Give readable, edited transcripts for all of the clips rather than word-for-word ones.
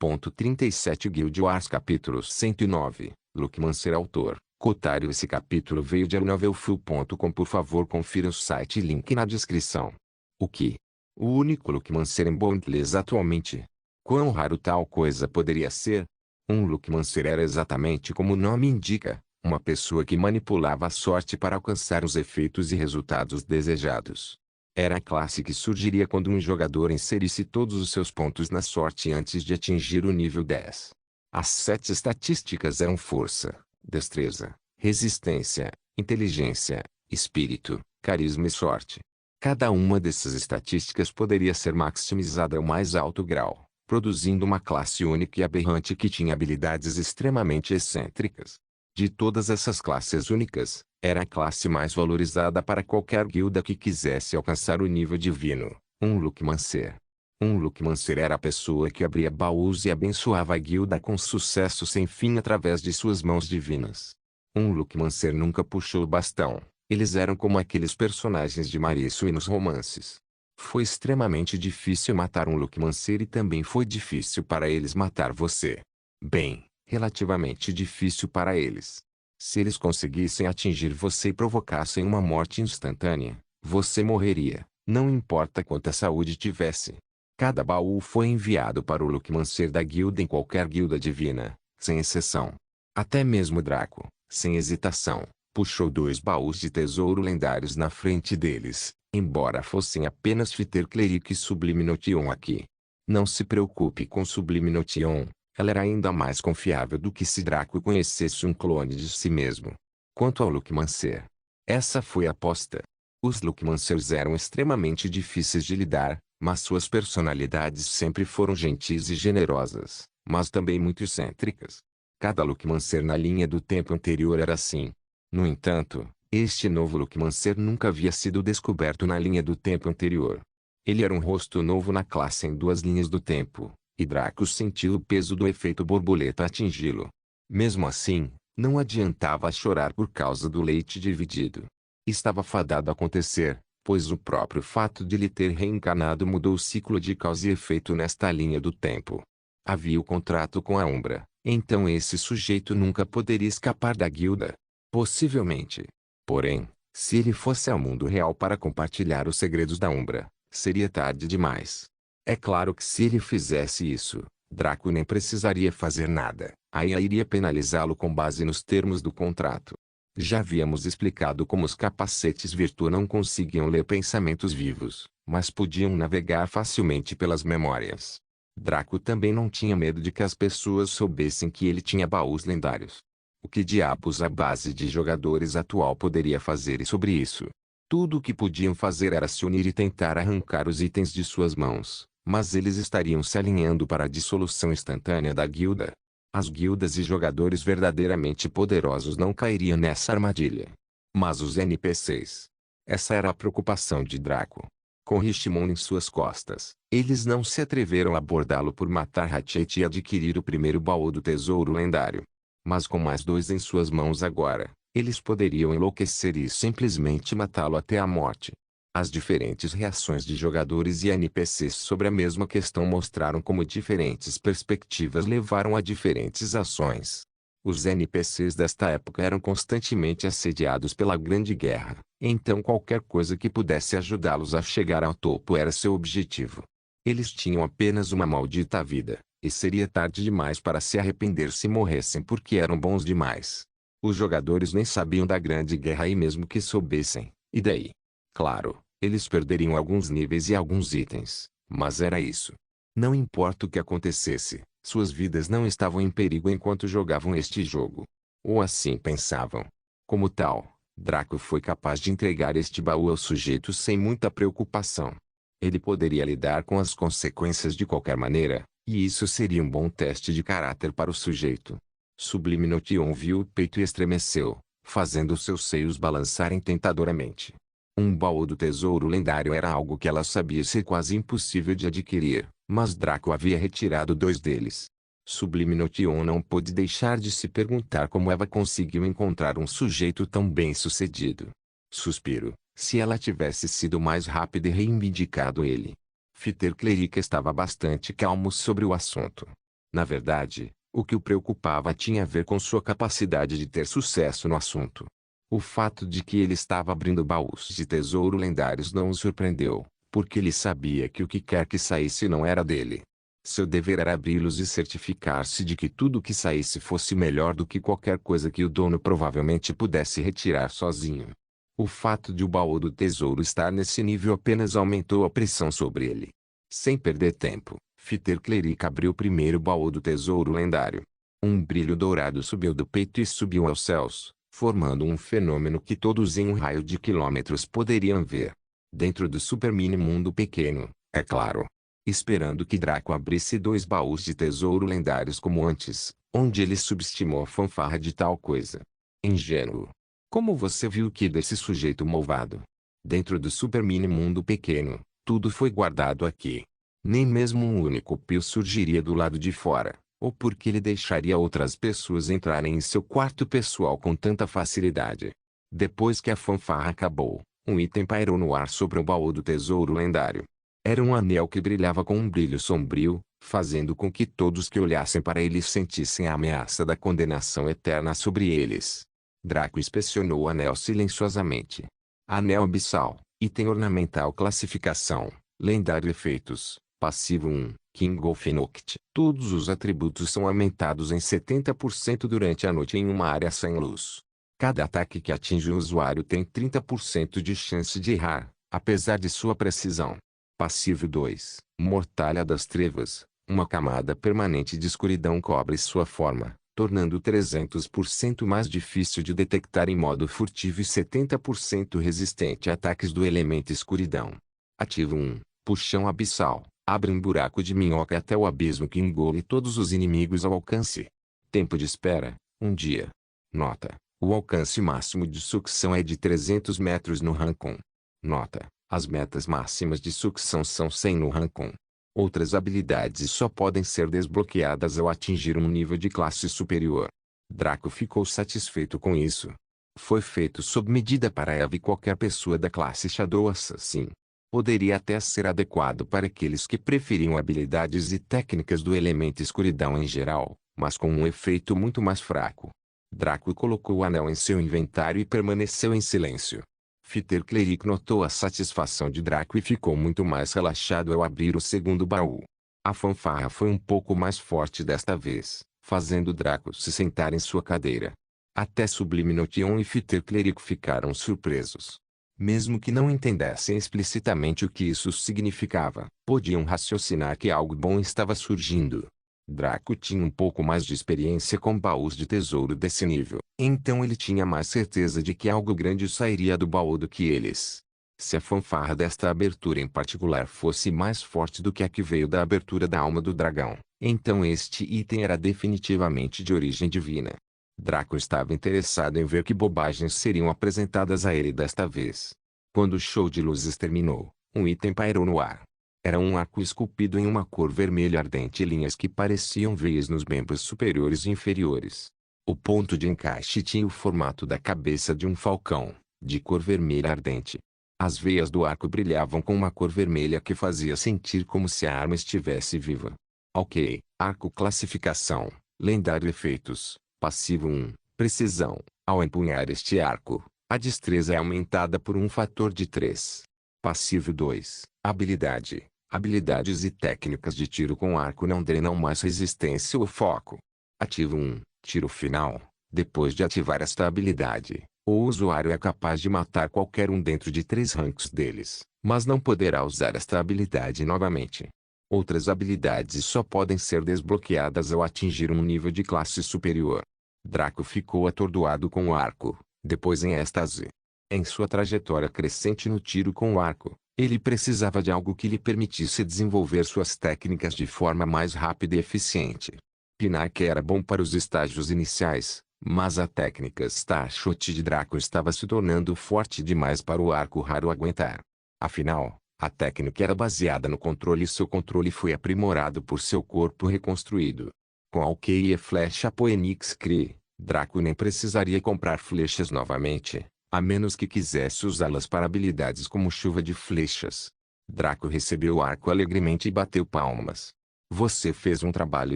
37 Guild Wars capítulo 109, Luckmancer autor, Cotário. Esse capítulo veio de novelfull.com. Por favor confira o site e link na descrição. O que? O único Luckmancer em Bondless atualmente. Quão raro tal coisa poderia ser? Um Luckmancer era exatamente como o nome indica, uma pessoa que manipulava a sorte para alcançar os efeitos e resultados desejados. Era a classe que surgiria quando um jogador inserisse todos os seus pontos na sorte antes de atingir o nível 10. As 7 estatísticas eram força, destreza, resistência, inteligência, espírito, carisma e sorte. Cada uma dessas estatísticas poderia ser maximizada ao mais alto grau, produzindo uma classe única e aberrante que tinha habilidades extremamente excêntricas. De todas essas classes únicas, era a classe mais valorizada para qualquer guilda que quisesse alcançar o nível divino, um Luckmancer. Um Luckmancer era a pessoa que abria baús e abençoava a guilda com sucesso sem fim através de suas mãos divinas. Um Luckmancer nunca puxou o bastão, eles eram como aqueles personagens de Mauriço nos romances. Foi extremamente difícil matar um Luckmancer e também foi difícil para eles matar você. Bem, relativamente difícil para eles. Se eles conseguissem atingir você e provocassem uma morte instantânea, você morreria, não importa quanta saúde tivesse. Cada baú foi enviado para o Luckmancer da guilda em qualquer guilda divina, sem exceção. Até mesmo Draco, sem hesitação, puxou 2 baús de tesouro lendários na frente deles, embora fossem apenas Fighter Cleric e Sublime Notion aqui. Não se preocupe com Sublime Notion. Ela era ainda mais confiável do que se Draco conhecesse um clone de si mesmo. Quanto ao Luckmancer, essa foi a aposta. Os Luckmancers eram extremamente difíceis de lidar, mas suas personalidades sempre foram gentis e generosas, mas também muito excêntricas. Cada Luckmancer na linha do tempo anterior era assim. No entanto, este novo Luckmancer nunca havia sido descoberto na linha do tempo anterior. Ele era um rosto novo na classe em 2 linhas do tempo. E Draco sentiu o peso do efeito borboleta atingi-lo. Mesmo assim, não adiantava chorar por causa do leite dividido. Estava fadado a acontecer, pois o próprio fato de lhe ter reencarnado mudou o ciclo de causa e efeito nesta linha do tempo. Havia o contrato com a Umbra, então esse sujeito nunca poderia escapar da guilda. Possivelmente. Porém, se ele fosse ao mundo real para compartilhar os segredos da Umbra, seria tarde demais. É claro que se ele fizesse isso, Draco nem precisaria fazer nada. A IA iria penalizá-lo com base nos termos do contrato. Já havíamos explicado como os capacetes Virtua não conseguiam ler pensamentos vivos, mas podiam navegar facilmente pelas memórias. Draco também não tinha medo de que as pessoas soubessem que ele tinha baús lendários. O que diabos a base de jogadores atual poderia fazer sobre isso? Tudo o que podiam fazer era se unir e tentar arrancar os itens de suas mãos. Mas eles estariam se alinhando para a dissolução instantânea da guilda. As guildas e jogadores verdadeiramente poderosos não cairiam nessa armadilha. Mas os NPCs. Essa era a preocupação de Draco. Com Richmond em suas costas, eles não se atreveram a abordá-lo por matar Ratchet e adquirir o primeiro baú do tesouro lendário. Mas com mais 2 em suas mãos agora, eles poderiam enlouquecer e simplesmente matá-lo até a morte. As diferentes reações de jogadores e NPCs sobre a mesma questão mostraram como diferentes perspectivas levaram a diferentes ações. Os NPCs desta época eram constantemente assediados pela Grande Guerra, então qualquer coisa que pudesse ajudá-los a chegar ao topo era seu objetivo. Eles tinham apenas uma maldita vida, e seria tarde demais para se arrepender se morressem porque eram bons demais. Os jogadores nem sabiam da Grande Guerra e mesmo que soubessem, e daí? Claro, eles perderiam alguns níveis e alguns itens, mas era isso. Não importa o que acontecesse, suas vidas não estavam em perigo enquanto jogavam este jogo. Ou assim pensavam. Como tal, Draco foi capaz de entregar este baú ao sujeito sem muita preocupação. Ele poderia lidar com as consequências de qualquer maneira, e isso seria um bom teste de caráter para o sujeito. Sublime Notion viu o peito e estremeceu, fazendo seus seios balançarem tentadoramente. Um baú do tesouro lendário era algo que ela sabia ser quase impossível de adquirir, mas Draco havia retirado 2 deles. Sublime Notion não pôde deixar de se perguntar como Eva conseguiu encontrar um sujeito tão bem-sucedido. Suspiro, se ela tivesse sido mais rápida e reivindicado ele. Fighter Cleric estava bastante calmo sobre o assunto. Na verdade, o que o preocupava tinha a ver com sua capacidade de ter sucesso no assunto. O fato de que ele estava abrindo baús de tesouro lendários não o surpreendeu, porque ele sabia que o que quer que saísse não era dele. Seu dever era abri-los e certificar-se de que tudo que saísse fosse melhor do que qualquer coisa que o dono provavelmente pudesse retirar sozinho. O fato de o baú do tesouro estar nesse nível apenas aumentou a pressão sobre ele. Sem perder tempo, Peter Cleric abriu o primeiro baú do tesouro lendário. Um brilho dourado subiu do peito e subiu aos céus, formando um fenômeno que todos em um raio de quilômetros poderiam ver. Dentro do super mini mundo pequeno, é claro. Esperando que Draco abrisse 2 baús de tesouro lendários como antes, onde ele subestimou a fanfarra de tal coisa. Ingênuo. Como você viu que desse sujeito malvado? Dentro do super mini mundo pequeno, tudo foi guardado aqui. Nem mesmo um único pio surgiria do lado de fora, ou porque ele deixaria outras pessoas entrarem em seu quarto pessoal com tanta facilidade. Depois que a fanfarra acabou, um item pairou no ar sobre o baú do tesouro lendário. Era um anel que brilhava com um brilho sombrio, fazendo com que todos que olhassem para ele sentissem a ameaça da condenação eterna sobre eles. Draco inspecionou o anel silenciosamente. Anel abissal, item ornamental classificação, lendário efeitos, passivo 1, King of Noct. Todos os atributos são aumentados em 70% durante a noite em uma área sem luz. Cada ataque que atinge o usuário tem 30% de chance de errar, apesar de sua precisão. Passivo 2, Mortalha das Trevas. Uma camada permanente de escuridão cobre sua forma, tornando 300% mais difícil de detectar em modo furtivo e 70% resistente a ataques do elemento escuridão. Ativo 1, Puxão Abissal. Abre um buraco de minhoca até o abismo que engole todos os inimigos ao alcance. Tempo de espera, 1 dia. Nota: o alcance máximo de sucção é de 300 metros no Rancon. Nota: as metas máximas de sucção são 100 no Rancon. Outras habilidades só podem ser desbloqueadas ao atingir um nível de classe superior. Draco ficou satisfeito com isso. Foi feito sob medida para Eve e qualquer pessoa da classe Shadow Assassin. Poderia até ser adequado para aqueles que preferiam habilidades e técnicas do elemento escuridão em geral, mas com um efeito muito mais fraco. Draco colocou o anel em seu inventário e permaneceu em silêncio. Peter Cleric notou a satisfação de Draco e ficou muito mais relaxado ao abrir o segundo baú. A fanfarra foi um pouco mais forte desta vez, fazendo Draco se sentar em sua cadeira. Até Sublime Notion e Peter Cleric ficaram surpresos. Mesmo que não entendessem explicitamente o que isso significava, podiam raciocinar que algo bom estava surgindo. Draco tinha um pouco mais de experiência com baús de tesouro desse nível, então ele tinha mais certeza de que algo grande sairia do baú do que eles. Se a fanfarra desta abertura em particular fosse mais forte do que a que veio da abertura da alma do dragão, então este item era definitivamente de origem divina. Draco estava interessado em ver que bobagens seriam apresentadas a ele desta vez. Quando o show de luzes terminou, um item pairou no ar. Era um arco esculpido em uma cor vermelha ardente e linhas que pareciam veias nos membros superiores e inferiores. O ponto de encaixe tinha o formato da cabeça de um falcão, de cor vermelha ardente. As veias do arco brilhavam com uma cor vermelha que fazia sentir como se a arma estivesse viva. Ok, arco classificação, lendário efeitos, passivo 1, precisão. Ao empunhar este arco, a destreza é aumentada por um fator de 3. Passivo 2, habilidade. Habilidades e técnicas de tiro com arco não drenam mais resistência ou foco. Ativo 1, tiro final. Depois de ativar esta habilidade, o usuário é capaz de matar qualquer um dentro de 3 ranks deles, mas não poderá usar esta habilidade novamente. Outras habilidades só podem ser desbloqueadas ao atingir um nível de classe superior. Draco ficou atordoado com o arco, depois em êxtase. Em sua trajetória crescente no tiro com o arco, ele precisava de algo que lhe permitisse desenvolver suas técnicas de forma mais rápida e eficiente. Pinarque era bom para os estágios iniciais, mas a técnica Starshot de Draco estava se tornando forte demais para o arco raro aguentar. Afinal, a técnica era baseada no controle e seu controle foi aprimorado por seu corpo reconstruído. Com Alkei e Flecha Poenix Cree, Draco nem precisaria comprar flechas novamente, a menos que quisesse usá-las para habilidades como chuva de flechas. Draco recebeu o arco alegremente e bateu palmas. Você fez um trabalho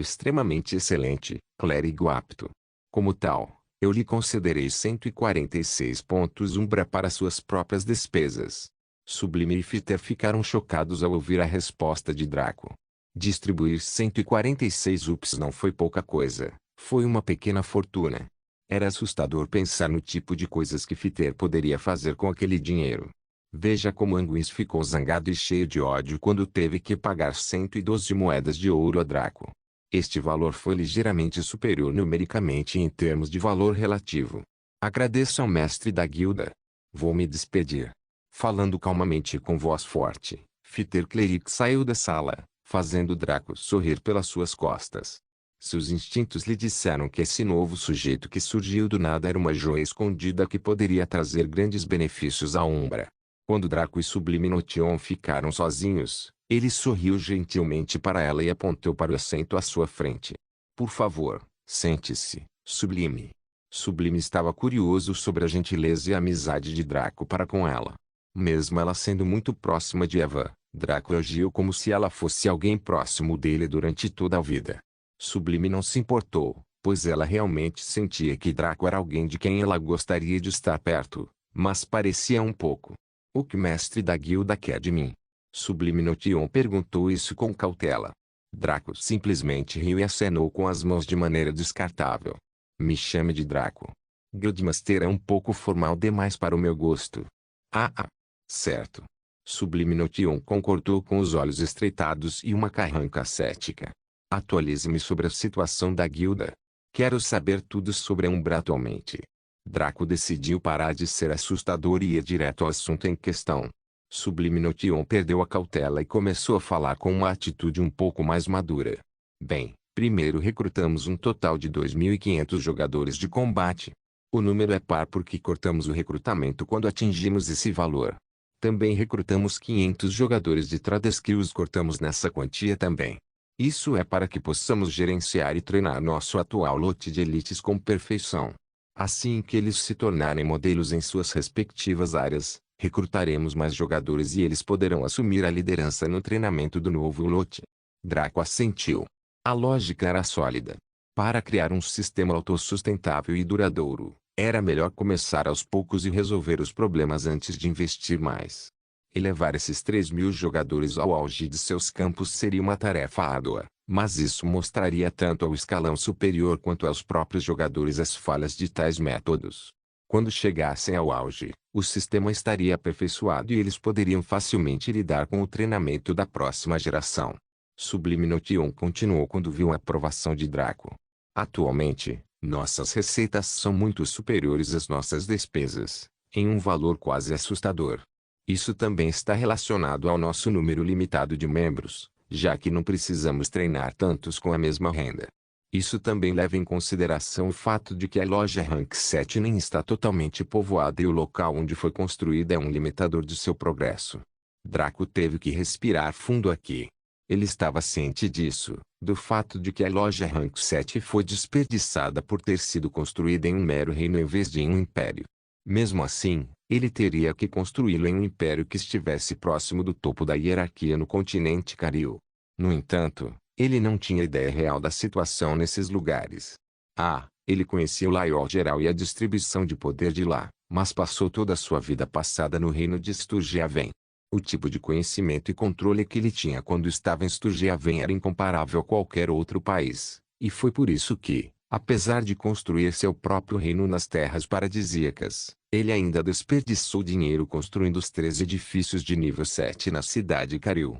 extremamente excelente, clérigo apto. Como tal, eu lhe concederei 146 pontos Umbra para suas próprias despesas. Sublime e Fiter ficaram chocados ao ouvir a resposta de Draco. Distribuir 146 UPs não foi pouca coisa, foi uma pequena fortuna. Era assustador pensar no tipo de coisas que Fiter poderia fazer com aquele dinheiro. Veja como Anguins ficou zangado e cheio de ódio quando teve que pagar 112 moedas de ouro a Draco. Este valor foi ligeiramente superior numericamente em termos de valor relativo. Agradeço ao mestre da guilda. Vou me despedir. Falando calmamente e com voz forte, Fiter Cleric saiu da sala, fazendo Draco sorrir pelas suas costas. Seus instintos lhe disseram que esse novo sujeito que surgiu do nada era uma joia escondida que poderia trazer grandes benefícios à Umbra. Quando Draco e Sublime Notion ficaram sozinhos, ele sorriu gentilmente para ela e apontou para o assento à sua frente. Por favor, sente-se, Sublime. Sublime estava curioso sobre a gentileza e a amizade de Draco para com ela. Mesmo ela sendo muito próxima de Eva, Draco agiu como se ela fosse alguém próximo dele durante toda a vida. Sublime não se importou, pois ela realmente sentia que Draco era alguém de quem ela gostaria de estar perto, mas parecia um pouco. O que o mestre da guilda quer de mim? Sublime Notion perguntou isso com cautela. Draco simplesmente riu e acenou com as mãos de maneira descartável. Me chame de Draco. Guildmaster é um pouco formal demais para o meu gosto. Certo. Sublime Notion concordou com os olhos estreitados e uma carranca cética. Atualize-me sobre a situação da guilda. Quero saber tudo sobre a Umbra atualmente. Draco decidiu parar de ser assustador e ir direto ao assunto em questão. Sublime Notion perdeu a cautela e começou a falar com uma atitude um pouco mais madura. Bem, primeiro recrutamos um total de 2.500 jogadores de combate. O número é par porque cortamos o recrutamento quando atingimos esse valor. Também recrutamos 500 jogadores de Trade Skills, cortamos nessa quantia também. Isso é para que possamos gerenciar e treinar nosso atual lote de elites com perfeição. Assim que eles se tornarem modelos em suas respectivas áreas, recrutaremos mais jogadores e eles poderão assumir a liderança no treinamento do novo lote. Draco assentiu. A lógica era sólida. Para criar um sistema autossustentável e duradouro, era melhor começar aos poucos e resolver os problemas antes de investir mais. Elevar esses 3.000 jogadores ao auge de seus campos seria uma tarefa árdua, mas isso mostraria tanto ao escalão superior quanto aos próprios jogadores as falhas de tais métodos. Quando chegassem ao auge, o sistema estaria aperfeiçoado e eles poderiam facilmente lidar com o treinamento da próxima geração. Sublime Notion continuou quando viu a aprovação de Draco. Atualmente, nossas receitas são muito superiores às nossas despesas, em um valor quase assustador. Isso também está relacionado ao nosso número limitado de membros, já que não precisamos treinar tantos com a mesma renda. Isso também leva em consideração o fato de que a loja Rank 7 nem está totalmente povoada e o local onde foi construída é um limitador de seu progresso. Draco teve que respirar fundo aqui. Ele estava ciente disso, do fato de que a loja Rank 7 foi desperdiçada por ter sido construída em um mero reino em vez de em um império. Mesmo assim, ele teria que construí-lo em um império que estivesse próximo do topo da hierarquia no continente Cariu. No entanto, ele não tinha ideia real da situação nesses lugares. Ele conhecia o laior geral e a distribuição de poder de lá, mas passou toda a sua vida passada no reino de Sturgiaven. O tipo de conhecimento e controle que ele tinha quando estava em Sturgiaven era incomparável a qualquer outro país, e foi por isso que, apesar de construir seu próprio reino nas terras paradisíacas, ele ainda desperdiçou dinheiro construindo os 3 edifícios de nível 7 na cidade Cariu.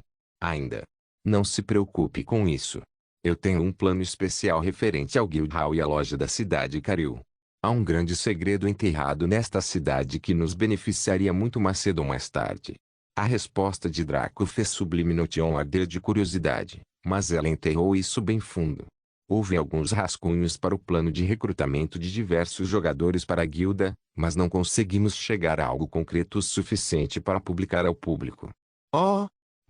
Não se preocupe com isso. Eu tenho um plano especial referente ao Guild Hall e à loja da cidade Cariu. Há um grande segredo enterrado nesta cidade que nos beneficiaria muito mais cedo ou mais tarde. A resposta de Draco fez Sublime Notion arder de curiosidade, mas ela enterrou isso bem fundo. Houve alguns rascunhos para o plano de recrutamento de diversos jogadores para a guilda, mas não conseguimos chegar a algo concreto o suficiente para publicar ao público.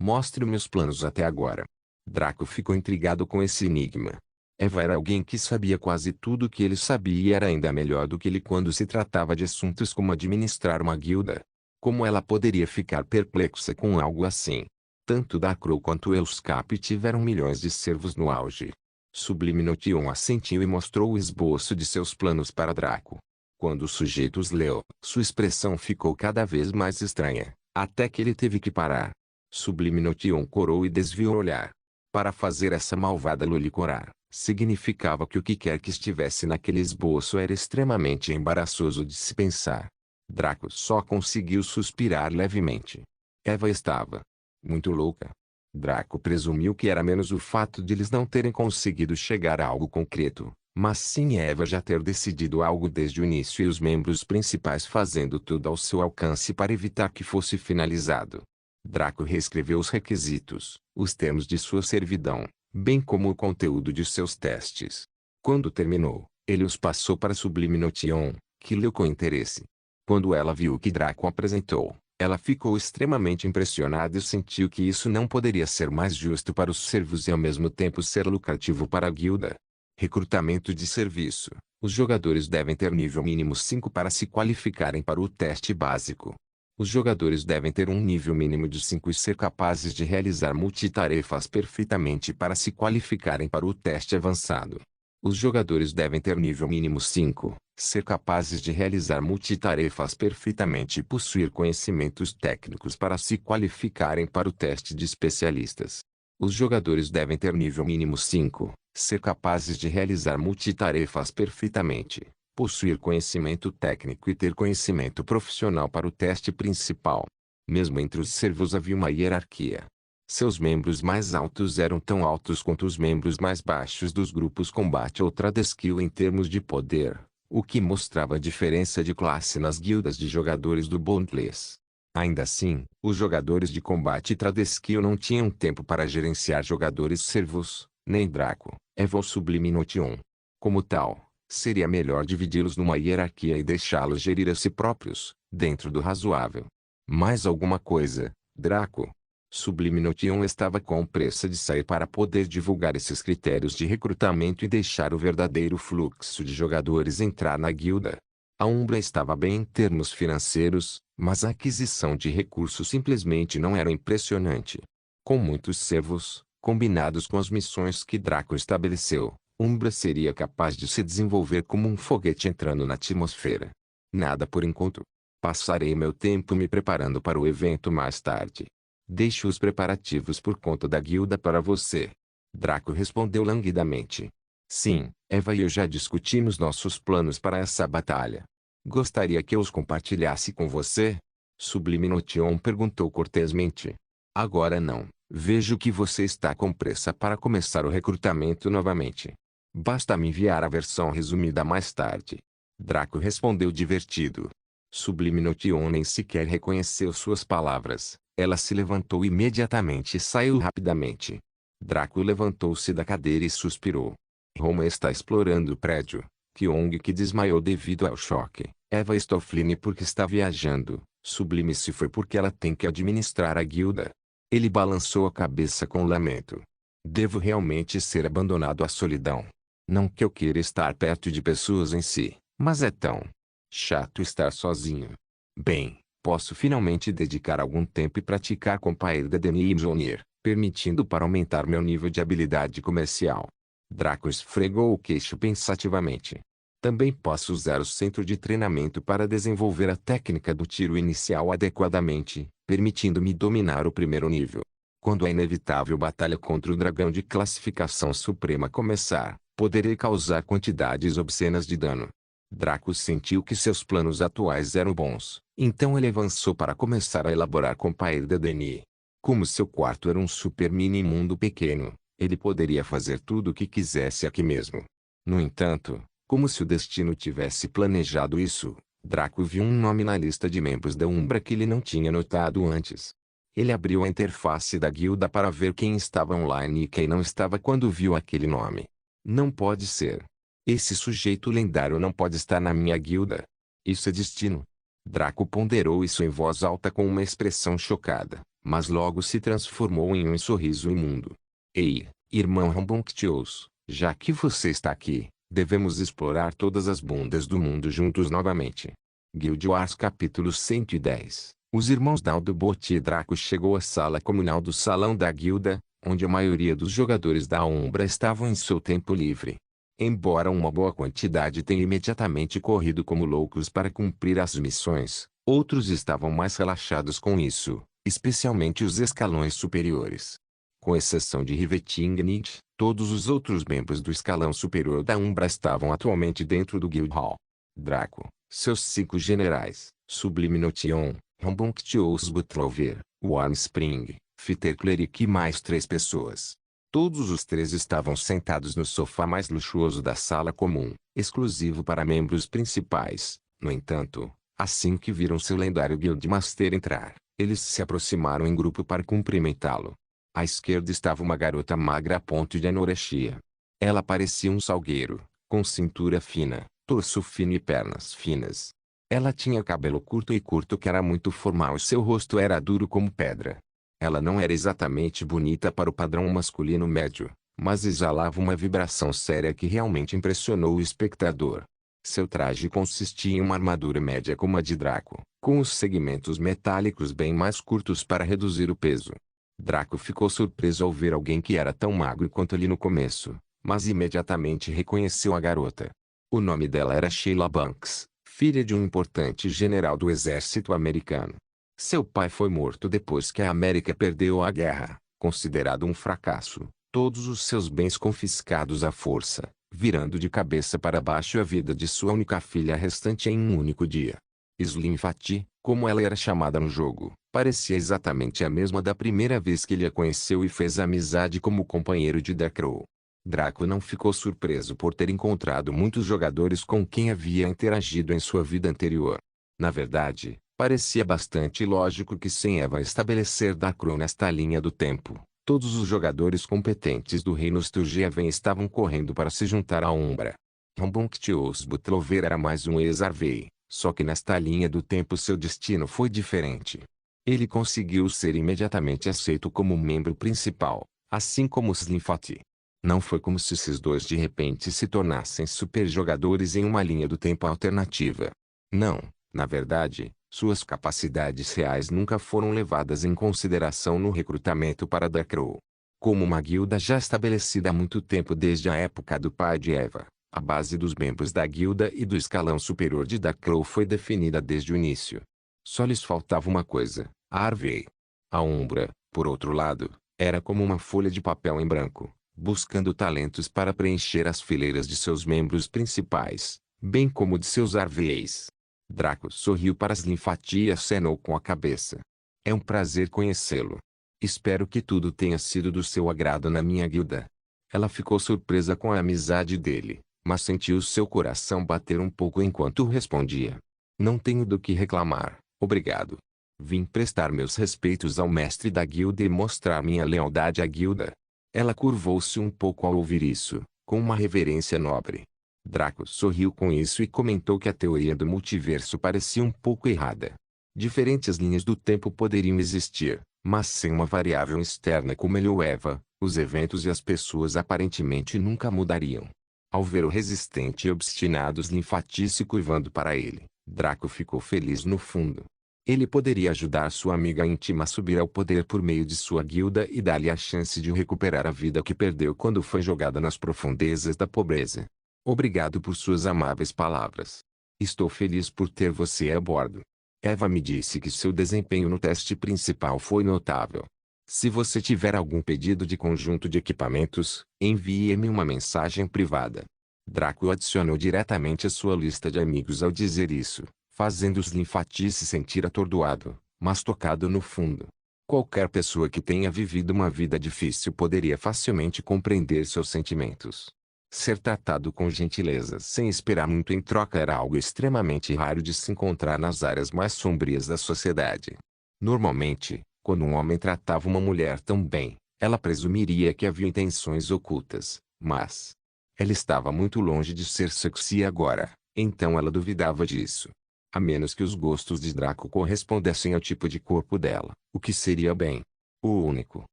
Mostre meus planos até agora. Draco ficou intrigado com esse enigma. Eva era alguém que sabia quase tudo o que ele sabia e era ainda melhor do que ele quando se tratava de assuntos como administrar uma guilda. Como ela poderia ficar perplexa com algo assim? Tanto Darkrow quanto Elscape tiveram milhões de servos no auge. Sublime Notion assentiu e mostrou o esboço de seus planos para Draco. Quando o sujeito os leu, sua expressão ficou cada vez mais estranha, até que ele teve que parar. Sublime Notion corou e desviou o olhar. Para fazer essa malvada lolicorar, significava que o que quer que estivesse naquele esboço era extremamente embaraçoso de se pensar. Draco só conseguiu suspirar levemente. Eva estava muito louca. Draco presumiu que era menos o fato de eles não terem conseguido chegar a algo concreto, mas sim Eva já ter decidido algo desde o início e os membros principais fazendo tudo ao seu alcance para evitar que fosse finalizado. Draco reescreveu os requisitos, os termos de sua servidão, bem como o conteúdo de seus testes. Quando terminou, ele os passou para Sublime Notion, que leu com interesse. Quando ela viu o que Draco apresentou, ela ficou extremamente impressionada e sentiu que isso não poderia ser mais justo para os servos e ao mesmo tempo ser lucrativo para a guilda. Recrutamento de serviço. Os jogadores devem ter nível mínimo 5 para se qualificarem para o teste básico. Os jogadores devem ter um nível mínimo de 5 e ser capazes de realizar multitarefas perfeitamente para se qualificarem para o teste avançado. Os jogadores devem ter nível mínimo 5, ser capazes de realizar multitarefas perfeitamente e possuir conhecimentos técnicos para se qualificarem para o teste de especialistas. Os jogadores devem ter nível mínimo 5, ser capazes de realizar multitarefas perfeitamente, possuir conhecimento técnico e ter conhecimento profissional para o teste principal. Mesmo entre os servos havia uma hierarquia. Seus membros mais altos eram tão altos quanto os membros mais baixos dos grupos Combate ou Tradeskill em termos de poder, o que mostrava a diferença de classe nas guildas de jogadores do Bondless. Ainda assim, os jogadores de Combate e Tradeskill não tinham tempo para gerenciar jogadores servos, nem Draco, Eva ou Sublime Notion. Como tal, seria melhor dividi-los numa hierarquia e deixá-los gerir a si próprios, dentro do razoável. Mais alguma coisa, Draco? Sublime Notion estava com pressa de sair para poder divulgar esses critérios de recrutamento e deixar o verdadeiro fluxo de jogadores entrar na guilda. A Umbra estava bem em termos financeiros, mas a aquisição de recursos simplesmente não era impressionante. Com muitos servos, combinados com as missões que Draco estabeleceu, Umbra seria capaz de se desenvolver como um foguete entrando na atmosfera. Nada por enquanto. Passarei meu tempo me preparando para o evento mais tarde. Deixo os preparativos por conta da guilda para você. Draco respondeu languidamente. Sim, Eva e eu já discutimos nossos planos para essa batalha. Gostaria que eu os compartilhasse com você? Sublime Notion perguntou cortesmente. Agora não. Vejo que você está com pressa para começar o recrutamento novamente. Basta me enviar a versão resumida mais tarde. Draco respondeu divertido. Sublime Notion nem sequer reconheceu suas palavras. Ela se levantou imediatamente e saiu rapidamente. Draco levantou-se da cadeira e suspirou. Roma está explorando o prédio. Kyong que desmaiou devido ao choque. Eva Stofflin porque está viajando. Sublime se foi porque ela tem que administrar a guilda. Ele balançou a cabeça com lamento. Devo realmente ser abandonado à solidão. Não que eu queira estar perto de pessoas em si, mas é tão chato estar sozinho. Bem, posso finalmente dedicar algum tempo e praticar com Pair da Deni e Mjolnir, permitindo para aumentar meu nível de habilidade comercial. Draco esfregou o queixo pensativamente. Também posso usar o centro de treinamento para desenvolver a técnica do tiro inicial adequadamente, permitindo-me dominar o primeiro nível. Quando a inevitável batalha contra o dragão de classificação suprema começar, poderei causar quantidades obscenas de dano. Draco sentiu que seus planos atuais eram bons, então ele avançou para começar a elaborar com Pair da Deni. Como seu quarto era um super mini mundo pequeno, ele poderia fazer tudo o que quisesse aqui mesmo. No entanto, como se o destino tivesse planejado isso, Draco viu um nome na lista de membros da Umbra que ele não tinha notado antes. Ele abriu a interface da guilda para ver quem estava online e quem não estava quando viu aquele nome. Não pode ser. Esse sujeito lendário não pode estar na minha guilda. Isso é destino. Draco ponderou isso em voz alta com uma expressão chocada, mas logo se transformou em um sorriso imundo. Ei, irmão Rambunctious, já que você está aqui, devemos explorar todas as bundas do mundo juntos novamente. Guild Wars capítulo 110. Os irmãos Daldobot e Draco chegou à sala comunal do Salão da Guilda, onde a maioria dos jogadores da Umbra estavam em seu tempo livre. Embora uma boa quantidade tenha imediatamente corrido como loucos para cumprir as missões, outros estavam mais relaxados com isso, especialmente os escalões superiores. Com exceção de Rivetingnid, todos os outros membros do escalão superior da Umbra estavam atualmente dentro do Guild Hall. Draco, seus 5 generais, Sublime Notion, Rambunctious Butlover, Warmspring, Fitter Cleric e mais 3 pessoas. Todos os 3 estavam sentados no sofá mais luxuoso da sala comum, exclusivo para membros principais. No entanto, assim que viram seu lendário Guildmaster entrar, eles se aproximaram em grupo para cumprimentá-lo. À esquerda estava uma garota magra a ponto de anorexia. Ela parecia um salgueiro, com cintura fina, torso fino e pernas finas. Ela tinha cabelo curto que era muito formal e seu rosto era duro como pedra. Ela não era exatamente bonita para o padrão masculino médio, mas exalava uma vibração séria que realmente impressionou o espectador. Seu traje consistia em uma armadura média como a de Draco, com os segmentos metálicos bem mais curtos para reduzir o peso. Draco ficou surpreso ao ver alguém que era tão magro quanto ele no começo, mas imediatamente reconheceu a garota. O nome dela era Sheila Banks, filha de um importante general do exército americano. Seu pai foi morto depois que a América perdeu a guerra, considerado um fracasso, todos os seus bens confiscados à força, virando de cabeça para baixo a vida de sua única filha restante em um único dia. Slimfati, como ela era chamada no jogo, parecia exatamente a mesma da primeira vez que ele a conheceu e fez amizade como companheiro de Draco. Draco não ficou surpreso por ter encontrado muitos jogadores com quem havia interagido em sua vida anterior. Na verdade, parecia bastante lógico que sem Eva estabelecer Draco nesta linha do tempo, todos os jogadores competentes do reino Sturgeven estavam correndo para se juntar à Umbra. Rambunctious Butlover era mais um ex-Arvei, só que nesta linha do tempo seu destino foi diferente. Ele conseguiu ser imediatamente aceito como membro principal, assim como Slimfati. Não foi como se esses dois de repente se tornassem super jogadores em uma linha do tempo alternativa. Não, na verdade, suas capacidades reais nunca foram levadas em consideração no recrutamento para Draco. Como uma guilda já estabelecida há muito tempo desde a época do pai de Eva, a base dos membros da guilda e do escalão superior de Draco foi definida desde o início. Só lhes faltava uma coisa, a Arvei. A Umbra, por outro lado, era como uma folha de papel em branco, buscando talentos para preencher as fileiras de seus membros principais, bem como de seus Arveis. Draco sorriu para Slimfati e acenou com a cabeça. É um prazer conhecê-lo. Espero que tudo tenha sido do seu agrado na minha guilda. Ela ficou surpresa com a amizade dele, mas sentiu seu coração bater um pouco enquanto respondia. Não tenho do que reclamar, obrigado. Vim prestar meus respeitos ao mestre da guilda e mostrar minha lealdade à guilda. Ela curvou-se um pouco ao ouvir isso, com uma reverência nobre. Draco sorriu com isso e comentou que a teoria do multiverso parecia um pouco errada. Diferentes linhas do tempo poderiam existir, mas sem uma variável externa como ele ou Eva, os eventos e as pessoas aparentemente nunca mudariam. Ao ver o resistente e obstinado Slimfati se curvando para ele, Draco ficou feliz no fundo. Ele poderia ajudar sua amiga íntima a subir ao poder por meio de sua guilda e dar-lhe a chance de recuperar a vida que perdeu quando foi jogada nas profundezas da pobreza. Obrigado por suas amáveis palavras. Estou feliz por ter você a bordo. Eva me disse que seu desempenho no teste principal foi notável. Se você tiver algum pedido de conjunto de equipamentos, envie-me uma mensagem privada. Draco adicionou diretamente à sua lista de amigos ao dizer isso, fazendo Slimfati se sentir atordoado, mas tocado no fundo. Qualquer pessoa que tenha vivido uma vida difícil poderia facilmente compreender seus sentimentos. Ser tratado com gentileza sem esperar muito em troca era algo extremamente raro de se encontrar nas áreas mais sombrias da sociedade. Normalmente, quando um homem tratava uma mulher tão bem, ela presumiria que havia intenções ocultas, mas ela estava muito longe de ser sexy agora, então ela duvidava disso. A menos que os gostos de Draco correspondessem ao tipo de corpo dela, o que seria bem. O único.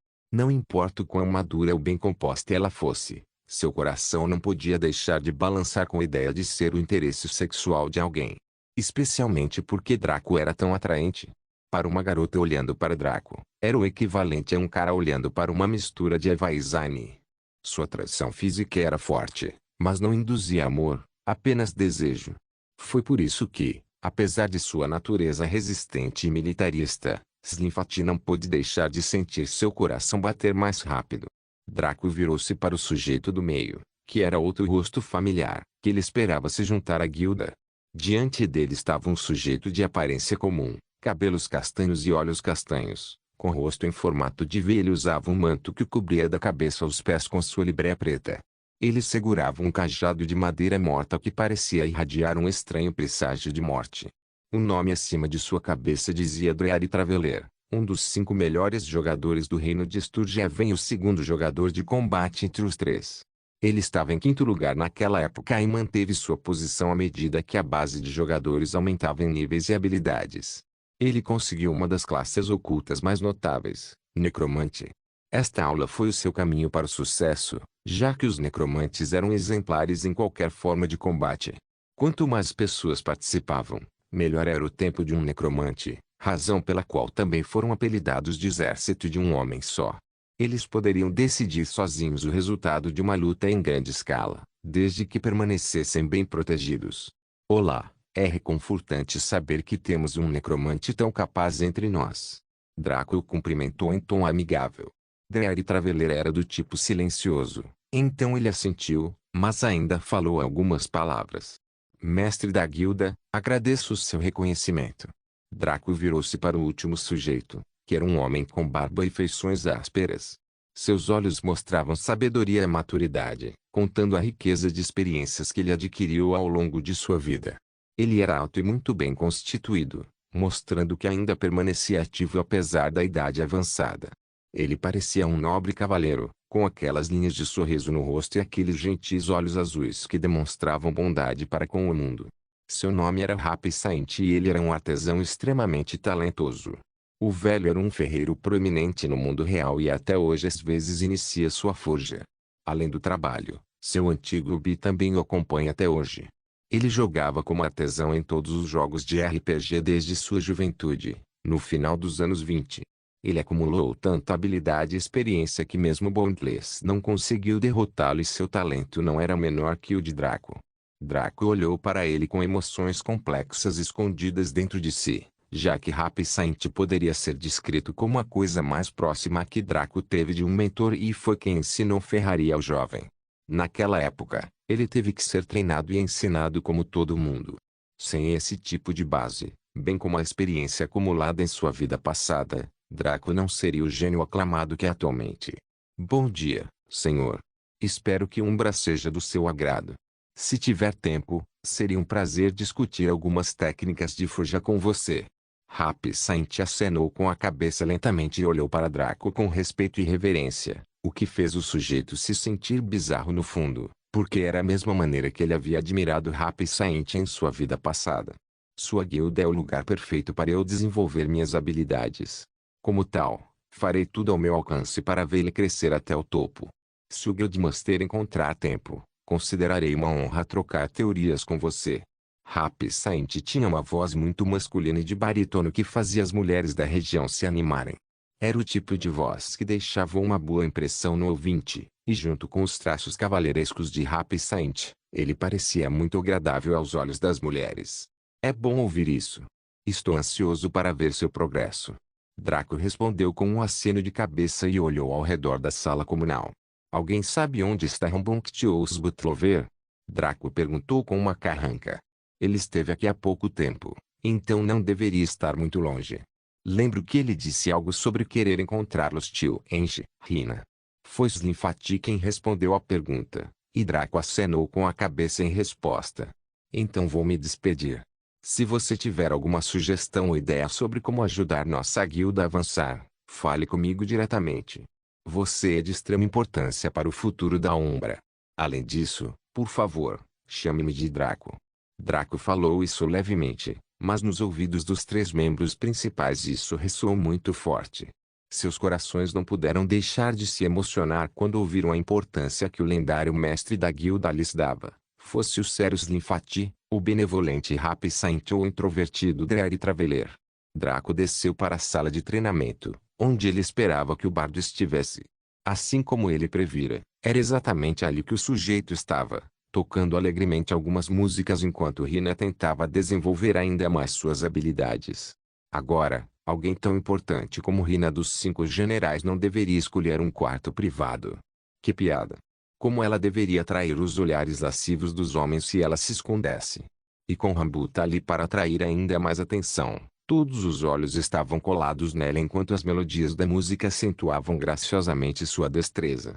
Não importa o quão madura ou bem composta ela fosse, seu coração não podia deixar de balançar com a ideia de ser o interesse sexual de alguém. Especialmente porque Draco era tão atraente. Para uma garota olhando para Draco, era o equivalente a um cara olhando para uma mistura de Eva e Zayn. Sua atração física era forte, mas não induzia amor, apenas desejo. Foi por isso que, apesar de sua natureza resistente e militarista, Slinfati não pôde deixar de sentir seu coração bater mais rápido. Draco virou-se para o sujeito do meio, que era outro rosto familiar, que ele esperava se juntar à guilda. Diante dele estava um sujeito de aparência comum, cabelos castanhos e olhos castanhos, com rosto em formato de V. Ele usava um manto que o cobria da cabeça aos pés com sua librea preta. Ele segurava um cajado de madeira morta que parecia irradiar um estranho presságio de morte. O nome acima de sua cabeça dizia Dreary Traveler, um dos 5 melhores jogadores do reino de Sturgeven e o segundo jogador de combate entre os 3. Ele estava em 5º lugar naquela época e manteve sua posição à medida que a base de jogadores aumentava em níveis e habilidades. Ele conseguiu uma das classes ocultas mais notáveis, Necromante. Esta aula foi o seu caminho para o sucesso, já que os necromantes eram exemplares em qualquer forma de combate. Quanto mais pessoas participavam, melhor era o tempo de um necromante, razão pela qual também foram apelidados de exército de um homem só. Eles poderiam decidir sozinhos o resultado de uma luta em grande escala, desde que permanecessem bem protegidos. Olá, é reconfortante saber que temos um necromante tão capaz entre nós. Draco o cumprimentou em tom amigável. Dreary Traveler era do tipo silencioso, então ele assentiu, mas ainda falou algumas palavras. Mestre da guilda, agradeço o seu reconhecimento. Draco virou-se para o último sujeito, que era um homem com barba e feições ásperas. Seus olhos mostravam sabedoria e maturidade, contando a riqueza de experiências que ele adquiriu ao longo de sua vida. Ele era alto e muito bem constituído, mostrando que ainda permanecia ativo apesar da idade avançada. Ele parecia um nobre cavaleiro, com aquelas linhas de sorriso no rosto e aqueles gentis olhos azuis que demonstravam bondade para com o mundo. Seu nome era Happy Saint e ele era um artesão extremamente talentoso. O velho era um ferreiro proeminente no mundo real e até hoje às vezes inicia sua forja. Além do trabalho, seu antigo hobby também o acompanha até hoje. Ele jogava como artesão em todos os jogos de RPG desde sua juventude, no final dos anos 20. Ele acumulou tanta habilidade e experiência que mesmo Bondless não conseguiu derrotá-lo e seu talento não era menor que o de Draco. Draco olhou para ele com emoções complexas escondidas dentro de si, já que Happy Saint poderia ser descrito como a coisa mais próxima que Draco teve de um mentor e foi quem ensinou ferraria ao jovem. Naquela época, ele teve que ser treinado e ensinado como todo mundo. Sem esse tipo de base, bem como a experiência acumulada em sua vida passada, Draco não seria o gênio aclamado que é atualmente. Bom dia, senhor. Espero que Umbra seja do seu agrado. Se tiver tempo, seria um prazer discutir algumas técnicas de forja com você. Happy Saint acenou com a cabeça lentamente e olhou para Draco com respeito e reverência, o que fez o sujeito se sentir bizarro no fundo, porque era a mesma maneira que ele havia admirado Happy Saint em sua vida passada. Sua guilda é o lugar perfeito para eu desenvolver minhas habilidades. Como tal, farei tudo ao meu alcance para vê-lo crescer até o topo. Se o Guildmaster encontrar tempo, considerarei uma honra trocar teorias com você. Happy Saint tinha uma voz muito masculina e de barítono que fazia as mulheres da região se animarem. Era o tipo de voz que deixava uma boa impressão no ouvinte, e junto com os traços cavalheirescos de Happy Saint, ele parecia muito agradável aos olhos das mulheres. É bom ouvir isso. Estou ansioso para ver seu progresso. Draco respondeu com um aceno de cabeça e olhou ao redor da sala comunal. Alguém sabe onde está Rambonctious Butlover? Draco perguntou com uma carranca. Ele esteve aqui há pouco tempo, então não deveria estar muito longe. Lembro que ele disse algo sobre querer encontrá-los tio Enge, Rina. Foi Slinfati quem respondeu à pergunta, e Draco acenou com a cabeça em resposta. Então vou me despedir. Se você tiver alguma sugestão ou ideia sobre como ajudar nossa guilda a avançar, fale comigo diretamente. Você é de extrema importância para o futuro da Umbra. Além disso, por favor, chame-me de Draco. Draco falou isso levemente, mas nos ouvidos dos 3 membros principais isso ressoou muito forte. Seus corações não puderam deixar de se emocionar quando ouviram a importância que o lendário mestre da guilda lhes dava, fosse o sério Slinfati, o benevolente Happy Saint ou o introvertido Dreary Traveler. Draco desceu para a sala de treinamento, onde ele esperava que o bardo estivesse. Assim como ele previra, era exatamente ali que o sujeito estava, tocando alegremente algumas músicas enquanto Hina tentava desenvolver ainda mais suas habilidades. Agora, alguém tão importante como Hina dos 5 generais não deveria escolher um quarto privado. Que piada! Como ela deveria atrair os olhares lascivos dos homens se ela se escondesse? E com Rambuta ali para atrair ainda mais atenção, todos os olhos estavam colados nela enquanto as melodias da música acentuavam graciosamente sua destreza.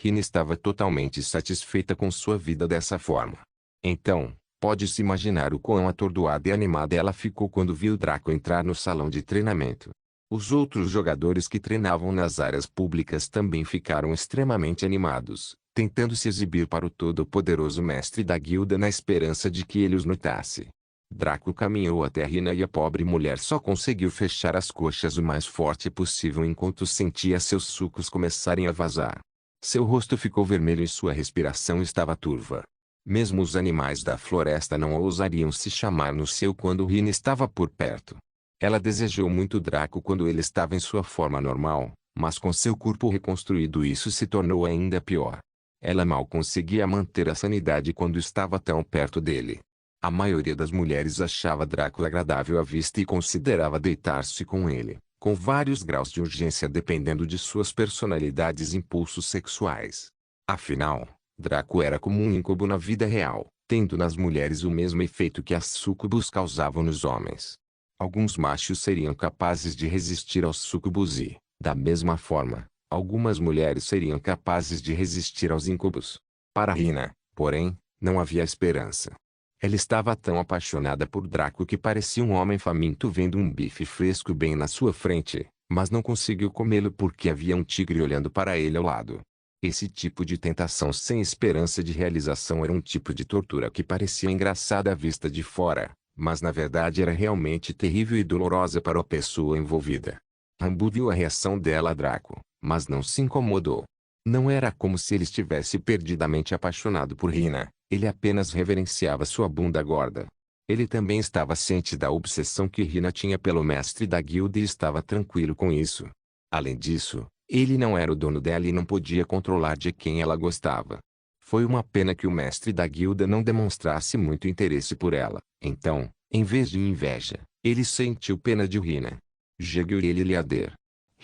Hina estava totalmente satisfeita com sua vida dessa forma. Então, pode-se imaginar o quão atordoada e animada ela ficou quando viu Draco entrar no salão de treinamento. Os outros jogadores que treinavam nas áreas públicas também ficaram extremamente animados, tentando se exibir para o todo-poderoso mestre da guilda na esperança de que ele os notasse. Draco caminhou até Hina e a pobre mulher só conseguiu fechar as coxas o mais forte possível enquanto sentia seus sucos começarem a vazar. Seu rosto ficou vermelho e sua respiração estava turva. Mesmo os animais da floresta não ousariam se chamar no seu quando Hina estava por perto. Ela desejou muito Draco quando ele estava em sua forma normal, mas com seu corpo reconstruído isso se tornou ainda pior. Ela mal conseguia manter a sanidade quando estava tão perto dele. A maioria das mulheres achava Draco agradável à vista e considerava deitar-se com ele, com vários graus de urgência dependendo de suas personalidades e impulsos sexuais. Afinal, Draco era como um incubo na vida real, tendo nas mulheres o mesmo efeito que as sucubus causavam nos homens. Alguns machos seriam capazes de resistir aos sucubus e, da mesma forma, algumas mulheres seriam capazes de resistir aos incubus. Para Hina, porém, não havia esperança. Ela estava tão apaixonada por Draco que parecia um homem faminto vendo um bife fresco bem na sua frente, mas não conseguiu comê-lo porque havia um tigre olhando para ele ao lado. Esse tipo de tentação sem esperança de realização era um tipo de tortura que parecia engraçada à vista de fora, mas na verdade era realmente terrível e dolorosa para a pessoa envolvida. Rambu viu a reação dela a Draco, mas não se incomodou. Não era como se ele estivesse perdidamente apaixonado por Hina, ele apenas reverenciava sua bunda gorda. Ele também estava ciente da obsessão que Hina tinha pelo mestre da guilda e estava tranquilo com isso. Além disso, ele não era o dono dela e não podia controlar de quem ela gostava. Foi uma pena que o mestre da guilda não demonstrasse muito interesse por ela. Então, em vez de inveja, ele sentiu pena de Hina. Jeguilhader.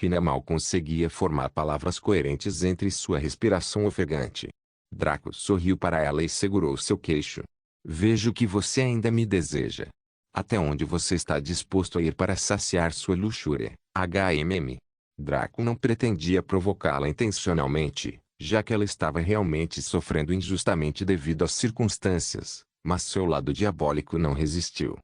Hina mal conseguia formar palavras coerentes entre sua respiração ofegante. Draco sorriu para ela e segurou seu queixo. Vejo que você ainda me deseja. Até onde você está disposto a ir para saciar sua luxúria, HMM? Draco não pretendia provocá-la intencionalmente, já que ela estava realmente sofrendo injustamente devido às circunstâncias, mas seu lado diabólico não resistiu.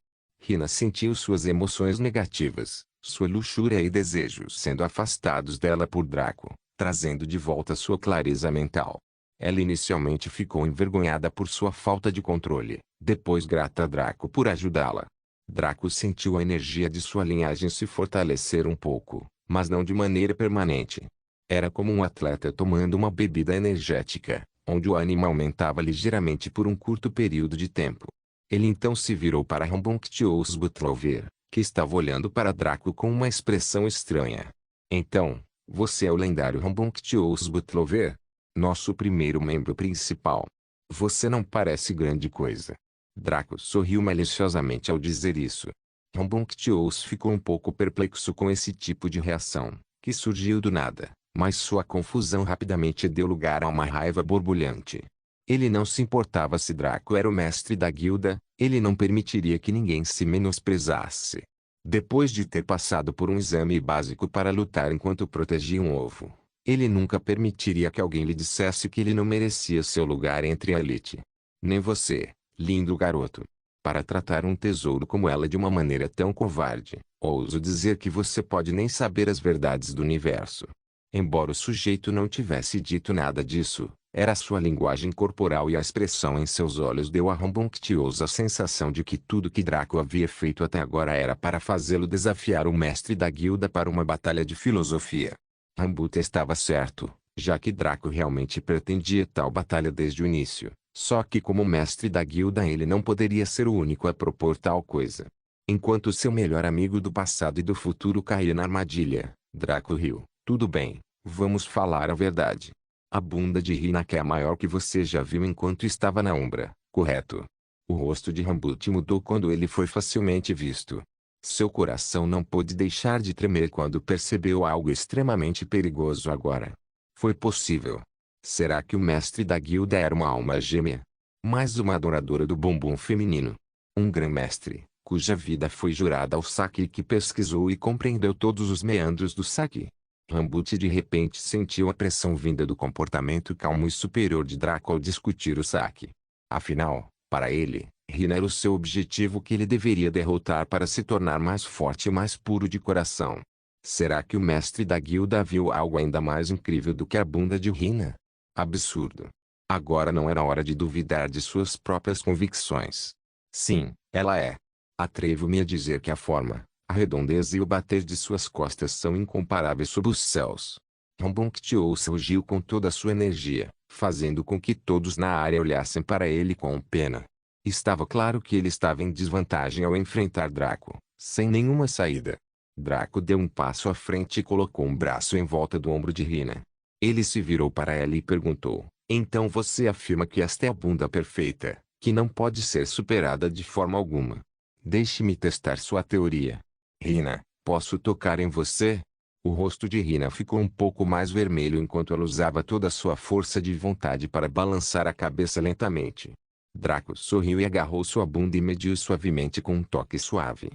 Hina sentiu suas emoções negativas, sua luxúria e desejos sendo afastados dela por Draco, trazendo de volta sua clareza mental. Ela inicialmente ficou envergonhada por sua falta de controle, depois grata a Draco por ajudá-la. Draco sentiu a energia de sua linhagem se fortalecer um pouco, mas não de maneira permanente. Era como um atleta tomando uma bebida energética, onde o ânimo aumentava ligeiramente por um curto período de tempo. Ele então se virou para Rambunctious Butlover, que estava olhando para Draco com uma expressão estranha. Então, você é o lendário Rambunctious Butlover? Nosso primeiro membro principal. Você não parece grande coisa. Draco sorriu maliciosamente ao dizer isso. Rambunctious ficou um pouco perplexo com esse tipo de reação, que surgiu do nada, mas sua confusão rapidamente deu lugar a uma raiva borbulhante. Ele não se importava se Draco era o mestre da guilda, ele não permitiria que ninguém se menosprezasse. Depois de ter passado por um exame básico para lutar enquanto protegia um ovo, ele nunca permitiria que alguém lhe dissesse que ele não merecia seu lugar entre a elite. Nem você, lindo garoto. Para tratar um tesouro como ela de uma maneira tão covarde, ouso dizer que você pode nem saber as verdades do universo. Embora o sujeito não tivesse dito nada disso, era sua linguagem corporal e a expressão em seus olhos deu a Rambunctious a sensação de que tudo que Draco havia feito até agora era para fazê-lo desafiar o mestre da guilda para uma batalha de filosofia. Rambuta estava certo, já que Draco realmente pretendia tal batalha desde o início, só que como mestre da guilda ele não poderia ser o único a propor tal coisa. Enquanto seu melhor amigo do passado e do futuro caía na armadilha, Draco riu. Tudo bem, vamos falar a verdade. A bunda de Hinak é a maior que você já viu enquanto estava na Umbra, correto? O rosto de Rambuti mudou quando ele foi facilmente visto. Seu coração não pôde deixar de tremer quando percebeu algo extremamente perigoso agora. Foi possível. Será que o mestre da guilda era uma alma gêmea? Mais uma adoradora do bumbum feminino. Um grã-mestre, cuja vida foi jurada ao saque e que pesquisou e compreendeu todos os meandros do saque. Rambuti de repente sentiu a pressão vinda do comportamento calmo e superior de Draco ao discutir o saque. Afinal, para ele, Hina era o seu objetivo que ele deveria derrotar para se tornar mais forte e mais puro de coração. Será que o mestre da guilda viu algo ainda mais incrível do que a bunda de Hina? Absurdo. Agora não era hora de duvidar de suas próprias convicções. Sim, ela é. Atrevo-me a dizer que a forma, a redondeza e o bater de suas costas são incomparáveis sob os céus. Rambunctiou surgiu com toda a sua energia, fazendo com que todos na área olhassem para ele com pena. Estava claro que ele estava em desvantagem ao enfrentar Draco, sem nenhuma saída. Draco deu um passo à frente e colocou um braço em volta do ombro de Hina. Ele se virou para ela e perguntou, então você afirma que esta é a bunda perfeita, que não pode ser superada de forma alguma. Deixe-me testar sua teoria. Hina, posso tocar em você? O rosto de Hina ficou um pouco mais vermelho enquanto ela usava toda a sua força de vontade para balançar a cabeça lentamente. Draco sorriu e agarrou sua bunda e mediu suavemente com um toque suave.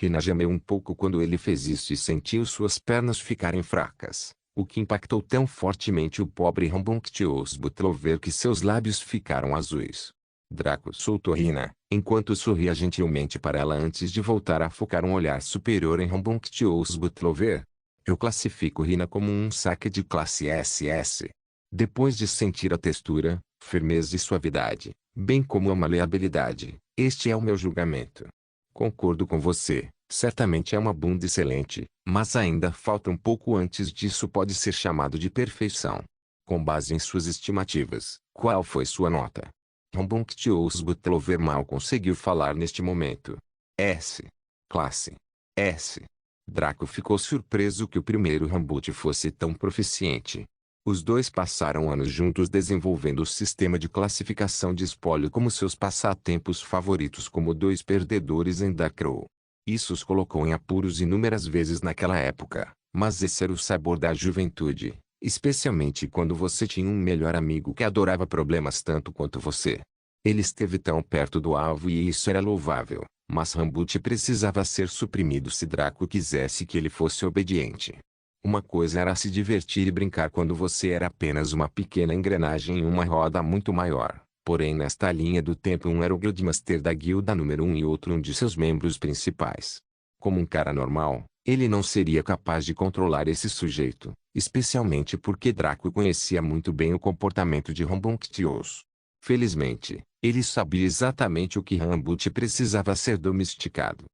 Hina gemeu um pouco quando ele fez isso e sentiu suas pernas ficarem fracas, o que impactou tão fortemente o pobre Rambunctious-Butler ao ver que seus lábios ficaram azuis. Draco soltou Hina, enquanto sorria gentilmente para ela antes de voltar a focar um olhar superior em Rambunctious-Butler. Eu classifico Hina como um saque de classe SS. Depois de sentir a textura, firmeza e suavidade, bem como a maleabilidade, este é o meu julgamento. Concordo com você, certamente é uma bunda excelente, mas ainda falta um pouco antes disso pode ser chamado de perfeição. Com base em suas estimativas, qual foi sua nota? Rambunctious-Butler mal conseguiu falar neste momento. S. Classe. S. Draco ficou surpreso que o primeiro Rambuti fosse tão proficiente. Os dois passaram anos juntos desenvolvendo o sistema de classificação de espólio como seus passatempos favoritos como dois perdedores em Dakro. Isso os colocou em apuros inúmeras vezes naquela época, mas esse era o sabor da juventude, especialmente quando você tinha um melhor amigo que adorava problemas tanto quanto você. Ele esteve tão perto do alvo e isso era louvável, mas Rambuti precisava ser suprimido se Draco quisesse que ele fosse obediente. Uma coisa era se divertir e brincar quando você era apenas uma pequena engrenagem em uma roda muito maior. Porém nesta linha do tempo um era o Guildmaster da guilda número 1 e outro um de seus membros principais. Como um cara normal, ele não seria capaz de controlar esse sujeito, especialmente porque Draco conhecia muito bem o comportamento de Rambunctious. Felizmente, ele sabia exatamente o que Rambuti precisava ser domesticado.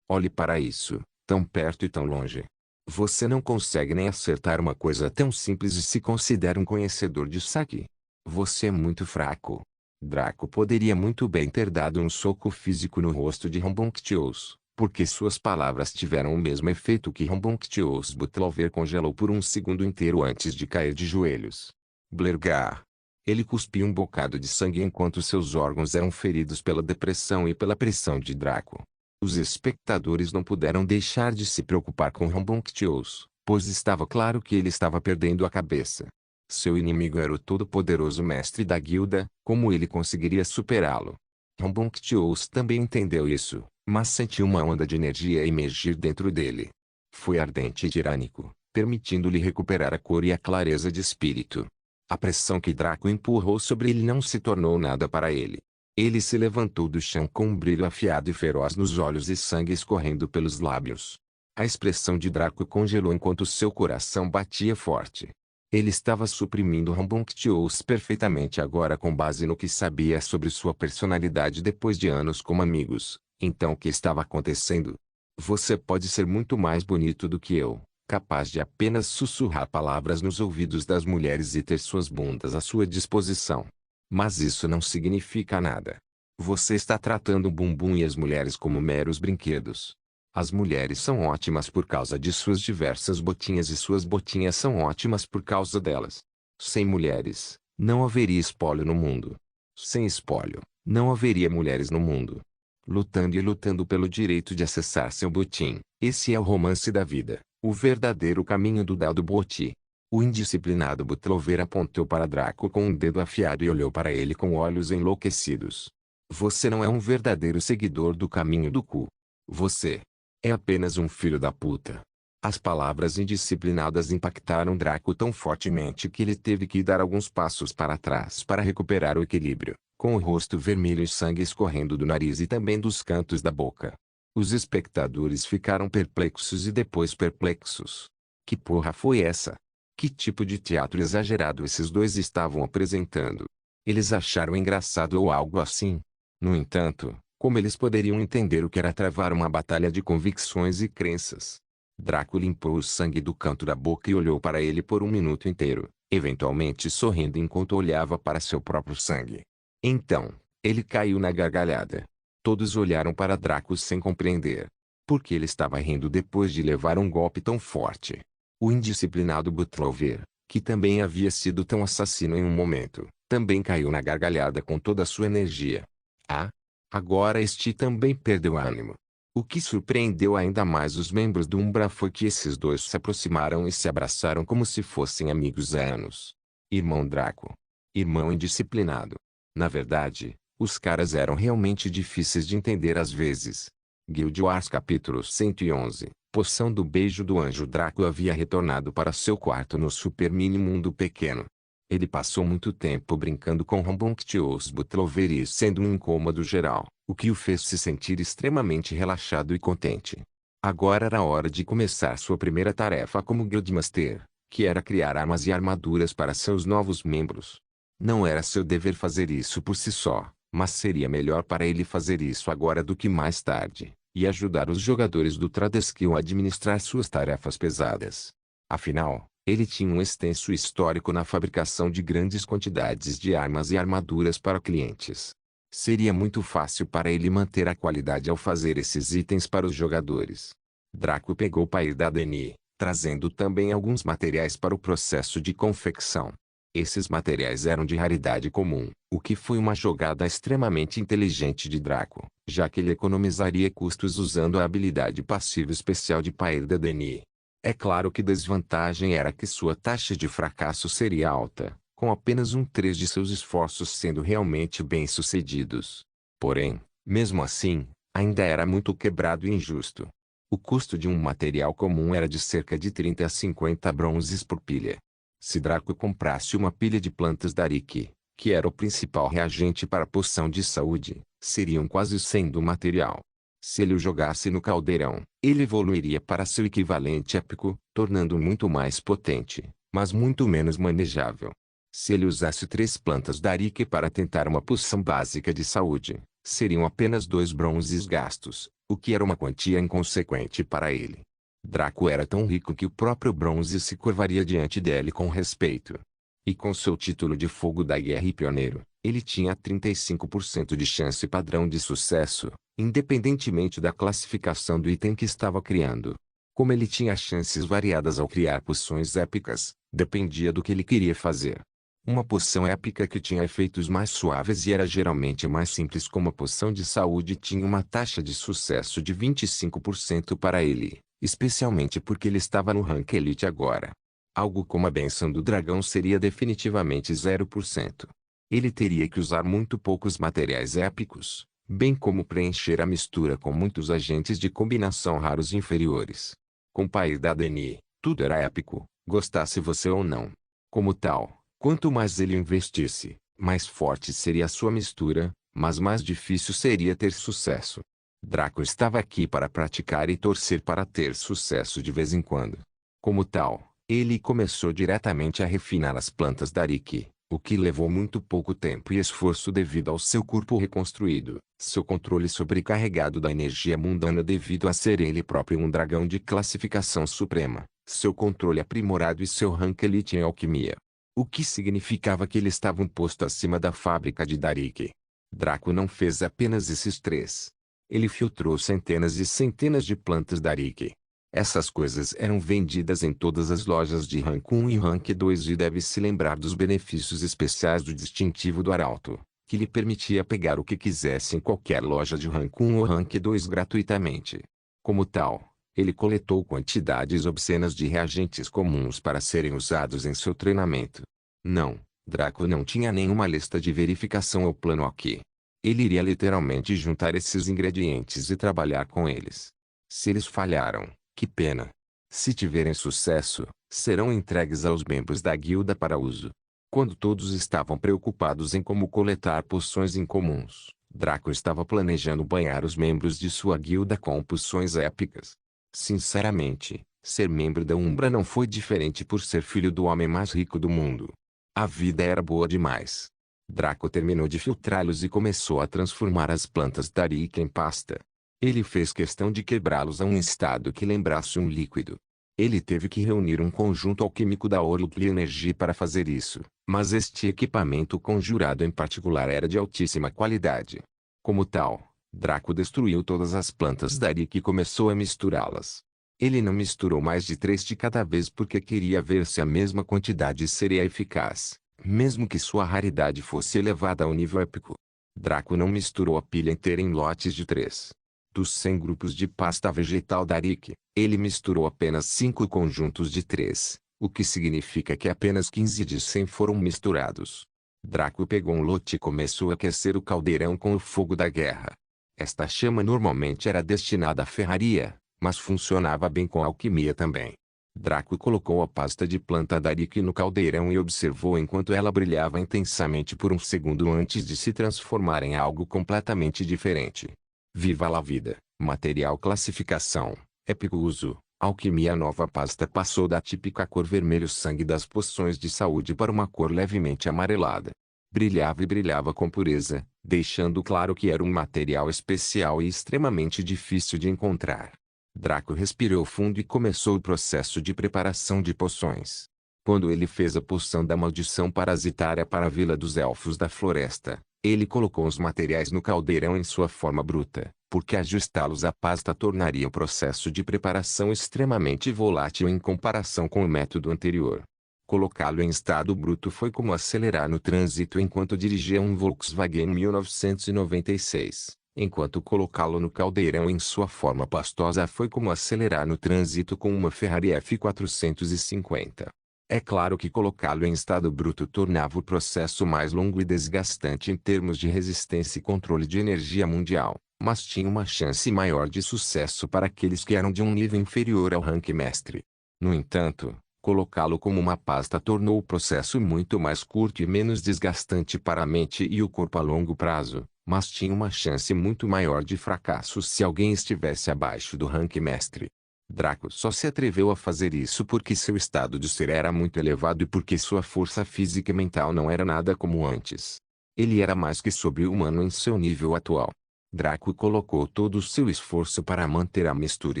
Olhe para isso, tão perto e tão longe. Você não consegue nem acertar uma coisa tão simples e se considera um conhecedor de saque. Você é muito fraco. Draco poderia muito bem ter dado um soco físico no rosto de Rambunctious, porque suas palavras tiveram o mesmo efeito que Rambunctious-Butler congelou por um segundo inteiro antes de cair de joelhos. Blergar. Ele cuspiu um bocado de sangue enquanto seus órgãos eram feridos pela depressão e pela pressão de Draco. Os espectadores não puderam deixar de se preocupar com Rambunctious, pois estava claro que ele estava perdendo a cabeça. Seu inimigo era o todo-poderoso mestre da guilda, como ele conseguiria superá-lo? Rambunctious também entendeu isso, mas sentiu uma onda de energia emergir dentro dele. Foi ardente e tirânico, permitindo-lhe recuperar a cor e a clareza de espírito. A pressão que Draco empurrou sobre ele não se tornou nada para ele. Ele se levantou do chão com um brilho afiado e feroz nos olhos e sangue escorrendo pelos lábios. A expressão de Draco congelou enquanto seu coração batia forte. Ele estava suprimindo Rambunctious perfeitamente agora com base no que sabia sobre sua personalidade depois de anos como amigos. Então o que estava acontecendo? Você pode ser muito mais bonito do que eu, capaz de apenas sussurrar palavras nos ouvidos das mulheres e ter suas bundas à sua disposição. Mas isso não significa nada. Você está tratando o bumbum e as mulheres como meros brinquedos. As mulheres são ótimas por causa de suas diversas botinhas e suas botinhas são ótimas por causa delas. Sem mulheres, não haveria espólio no mundo. Sem espólio, não haveria mulheres no mundo. Lutando e lutando pelo direito de acessar seu botim. Esse é o romance da vida, o verdadeiro caminho do dado Boti. O indisciplinado Butlover apontou para Draco com um dedo afiado e olhou para ele com olhos enlouquecidos. Você não é um verdadeiro seguidor do caminho do cu. Você é apenas um filho da puta. As palavras indisciplinadas impactaram Draco tão fortemente que ele teve que dar alguns passos para trás para recuperar o equilíbrio, com o rosto vermelho e sangue escorrendo do nariz e também dos cantos da boca. Os espectadores ficaram perplexos e depois perplexos. Que porra foi essa? Que tipo de teatro exagerado esses dois estavam apresentando? Eles acharam engraçado ou algo assim? No entanto, como eles poderiam entender o que era travar uma batalha de convicções e crenças? Draco limpou o sangue do canto da boca e olhou para ele por um minuto inteiro, eventualmente sorrindo enquanto olhava para seu próprio sangue. Então, ele caiu na gargalhada. Todos olharam para Draco sem compreender. Por que ele estava rindo depois de levar um golpe tão forte? O indisciplinado Butlover, que também havia sido tão assassino em um momento, também caiu na gargalhada com toda a sua energia. Ah! Agora este também perdeu ânimo. O que surpreendeu ainda mais os membros do Umbra foi que esses dois se aproximaram e se abraçaram como se fossem amigos há anos. Irmão Draco. Irmão indisciplinado. Na verdade, os caras eram realmente difíceis de entender às vezes. Guild Wars capítulo 111. Poção do beijo do anjo. Draco havia retornado para seu quarto no super mini mundo pequeno. Ele passou muito tempo brincando com Rambunctious Butlover e sendo um incômodo geral, o que o fez se sentir extremamente relaxado e contente. Agora era hora de começar sua primeira tarefa como Guildmaster, que era criar armas e armaduras para seus novos membros. Não era seu dever fazer isso por si só, mas seria melhor para ele fazer isso agora do que mais tarde, e ajudar os jogadores do Tradeskill a administrar suas tarefas pesadas. Afinal, ele tinha um extenso histórico na fabricação de grandes quantidades de armas e armaduras para clientes. Seria muito fácil para ele manter a qualidade ao fazer esses itens para os jogadores. Draco pegou o pair da Dani, trazendo também alguns materiais para o processo de confecção. Esses materiais eram de raridade comum, o que foi uma jogada extremamente inteligente de Draco, já que ele economizaria custos usando a habilidade passiva especial de pair da Dani. É claro que desvantagem era que sua taxa de fracasso seria alta, com apenas 1/3 de seus esforços sendo realmente bem-sucedidos. Porém, mesmo assim, ainda era muito quebrado e injusto. O custo de um material comum era de cerca de 30 a 50 bronzes por pilha. Se Draco comprasse uma pilha de plantas Darik, que era o principal reagente para a poção de saúde, seriam quase 100 do material. Se ele o jogasse no caldeirão, ele evoluiria para seu equivalente épico, tornando-o muito mais potente, mas muito menos manejável. Se ele usasse 3 plantas Darik para tentar uma poção básica de saúde, seriam apenas 2 bronzes gastos, o que era uma quantia inconsequente para ele. Draco era tão rico que o próprio bronze se curvaria diante dele com respeito. E com seu título de Fogo da Guerra e Pioneiro, ele tinha 35% de chance padrão de sucesso, independentemente da classificação do item que estava criando. Como ele tinha chances variadas ao criar poções épicas, dependia do que ele queria fazer. Uma poção épica que tinha efeitos mais suaves e era geralmente mais simples como a poção de saúde tinha uma taxa de sucesso de 25% para ele, especialmente porque ele estava no rank Elite agora. Algo como a bênção do dragão seria definitivamente 0%. Ele teria que usar muito poucos materiais épicos, bem como preencher a mistura com muitos agentes de combinação raros inferiores. Com o pai da Dani, tudo era épico, gostasse você ou não. Como tal, quanto mais ele investisse, mais forte seria a sua mistura, mas mais difícil seria ter sucesso. Draco estava aqui para praticar e torcer para ter sucesso de vez em quando. Como tal, ele começou diretamente a refinar as plantas Darik, o que levou muito pouco tempo e esforço devido ao seu corpo reconstruído, seu controle sobrecarregado da energia mundana devido a ser ele próprio um dragão de classificação suprema, seu controle aprimorado e seu rank elite em alquimia. O que significava que ele estava um posto acima da fábrica de Darik. Draco não fez apenas esses três. Ele filtrou centenas e centenas de plantas da Rick. Essas coisas eram vendidas em todas as lojas de Rank 1 e Rank 2 e deve-se lembrar dos benefícios especiais do distintivo do Arauto, que lhe permitia pegar o que quisesse em qualquer loja de Rank 1 ou Rank 2 gratuitamente. Como tal, ele coletou quantidades obscenas de reagentes comuns para serem usados em seu treinamento. Não, Draco não tinha nenhuma lista de verificação ou plano aqui. Ele iria literalmente juntar esses ingredientes e trabalhar com eles. Se eles falharam, que pena. Se tiverem sucesso, serão entregues aos membros da guilda para uso. Quando todos estavam preocupados em como coletar poções incomuns, Draco estava planejando banhar os membros de sua guilda com poções épicas. Sinceramente, ser membro da Umbra não foi diferente por ser filho do homem mais rico do mundo. A vida era boa demais. Draco terminou de filtrá-los e começou a transformar as plantas da Rick em pasta. Ele fez questão de quebrá-los a um estado que lembrasse um líquido. Ele teve que reunir um conjunto alquímico da Orlucli Energy para fazer isso, mas este equipamento conjurado em particular era de altíssima qualidade. Como tal, Draco destruiu todas as plantas da Rick e começou a misturá-las. Ele não misturou mais de 3 de cada vez porque queria ver se a mesma quantidade seria eficaz, mesmo que sua raridade fosse elevada ao nível épico. Draco não misturou a pilha inteira em lotes de 3. Dos 100 grupos de pasta vegetal da Rick, ele misturou apenas 5 conjuntos de 3, o que significa que apenas 15 de 100 foram misturados. Draco pegou um lote e começou a aquecer o caldeirão com o fogo da guerra. Esta chama normalmente era destinada à ferraria, mas funcionava bem com a alquimia também. Draco colocou a pasta de planta da Rick no caldeirão e observou enquanto ela brilhava intensamente por um segundo antes de se transformar em algo completamente diferente. Viva la vida, material classificação, épico uso, alquimia. Nova pasta passou da típica cor vermelho sangue das poções de saúde para uma cor levemente amarelada. Brilhava e brilhava com pureza, deixando claro que era um material especial e extremamente difícil de encontrar. Draco respirou fundo e começou o processo de preparação de poções. Quando ele fez a poção da maldição parasitária para a Vila dos Elfos da Floresta, ele colocou os materiais no caldeirão em sua forma bruta, porque ajustá-los à pasta tornaria o processo de preparação extremamente volátil em comparação com o método anterior. Colocá-lo em estado bruto foi como acelerar no trânsito enquanto dirigia um Volkswagen 1996, enquanto colocá-lo no caldeirão em sua forma pastosa foi como acelerar no trânsito com uma Ferrari F450. É claro que colocá-lo em estado bruto tornava o processo mais longo e desgastante em termos de resistência e controle de energia mundial, mas tinha uma chance maior de sucesso para aqueles que eram de um nível inferior ao rank mestre. No entanto, colocá-lo como uma pasta tornou o processo muito mais curto e menos desgastante para a mente e o corpo a longo prazo, mas tinha uma chance muito maior de fracasso se alguém estivesse abaixo do rank mestre. Draco só se atreveu a fazer isso porque seu estado de ser era muito elevado e porque sua força física e mental não era nada como antes. Ele era mais que sobre-humano em seu nível atual. Draco colocou todo o seu esforço para manter a mistura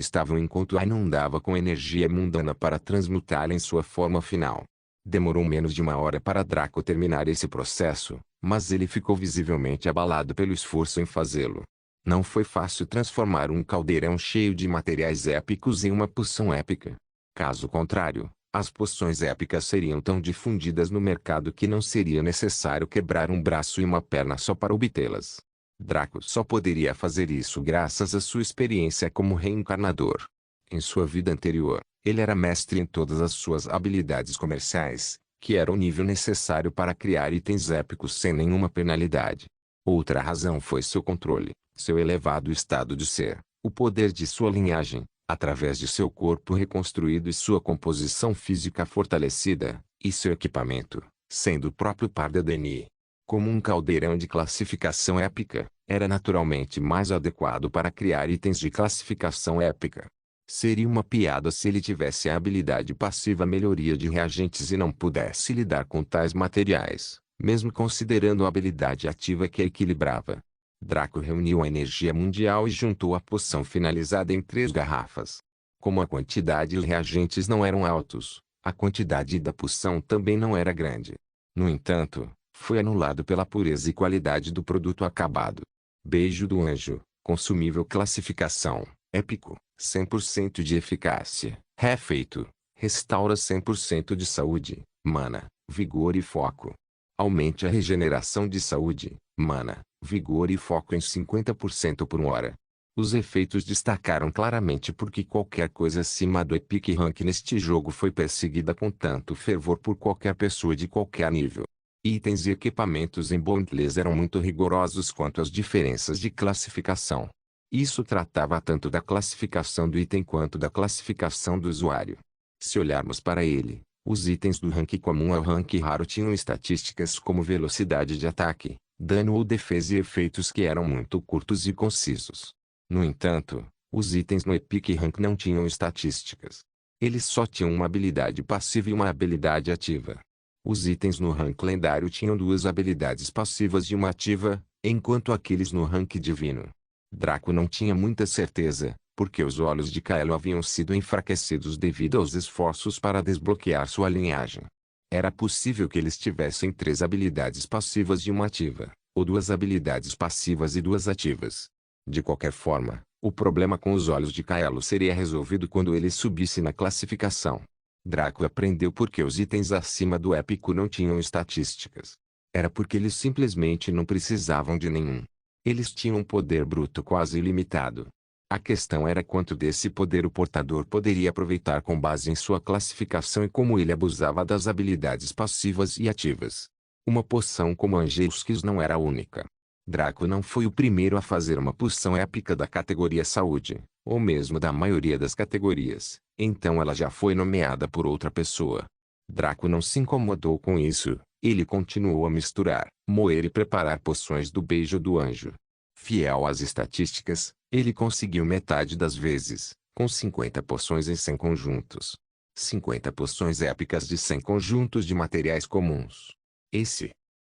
estável enquanto a inundava com energia mundana para transmutá-la em sua forma final. Demorou menos de 1 hora para Draco terminar esse processo, mas ele ficou visivelmente abalado pelo esforço em fazê-lo. Não foi fácil transformar um caldeirão cheio de materiais épicos em uma poção épica. Caso contrário, as poções épicas seriam tão difundidas no mercado que não seria necessário quebrar um braço e uma perna só para obtê-las. Draco só poderia fazer isso graças à sua experiência como reencarnador. Em sua vida anterior, ele era mestre em todas as suas habilidades comerciais, que era o nível necessário para criar itens épicos sem nenhuma penalidade. Outra razão foi seu controle, seu elevado estado de ser, o poder de sua linhagem, através de seu corpo reconstruído e sua composição física fortalecida, e seu equipamento, sendo o próprio Pardadeni. Como um caldeirão de classificação épica, era naturalmente mais adequado para criar itens de classificação épica. Seria uma piada se ele tivesse a habilidade passiva melhoria de reagentes e não pudesse lidar com tais materiais, mesmo considerando a habilidade ativa que a equilibrava. Draco reuniu a energia mundial e juntou a poção finalizada em 3 garrafas. Como a quantidade e os reagentes não eram altos, a quantidade da poção também não era grande. No entanto, Foi anulado pela pureza e qualidade do produto acabado. Beijo do Anjo, consumível classificação, épico, 100% de eficácia, refeito, restaura 100% de saúde, mana, vigor e foco. Aumente a regeneração de saúde, mana, vigor e foco em 50% por hora. Os efeitos destacaram claramente porque qualquer coisa acima do Epic Rank neste jogo foi perseguida com tanto fervor por qualquer pessoa de qualquer nível. Itens e equipamentos em Boundless eram muito rigorosos quanto às diferenças de classificação. Isso tratava tanto da classificação do item quanto da classificação do usuário. Se olharmos para ele, os itens do rank comum ao rank raro tinham estatísticas como velocidade de ataque, dano ou defesa e efeitos que eram muito curtos e concisos. No entanto, os itens no Epic Rank não tinham estatísticas. Eles só tinham uma habilidade passiva e uma habilidade ativa. Os itens no rank lendário tinham duas habilidades passivas e uma ativa, enquanto aqueles no rank divino. Draco não tinha muita certeza, porque os olhos de Kaelo haviam sido enfraquecidos devido aos esforços para desbloquear sua linhagem. Era possível que eles tivessem 3 habilidades passivas e uma ativa, ou 2 habilidades passivas e 2 ativas. De qualquer forma, o problema com os olhos de Kaelo seria resolvido quando ele subisse na classificação. Draco aprendeu porque os itens acima do épico não tinham estatísticas. Era porque eles simplesmente não precisavam de nenhum. Eles tinham um poder bruto quase ilimitado. A questão era quanto desse poder o portador poderia aproveitar com base em sua classificação e como ele abusava das habilidades passivas e ativas. Uma poção como Angelus Kiss não era a única. Draco não foi o primeiro a fazer uma poção épica da categoria saúde, ou mesmo da maioria das categorias, então ela já foi nomeada por outra pessoa. Draco não se incomodou com isso, ele continuou a misturar, moer e preparar poções do Beijo do Anjo. Fiel às estatísticas, ele conseguiu metade das vezes, com 50 poções em 100 conjuntos. 50 poções épicas de 100 conjuntos de materiais comuns.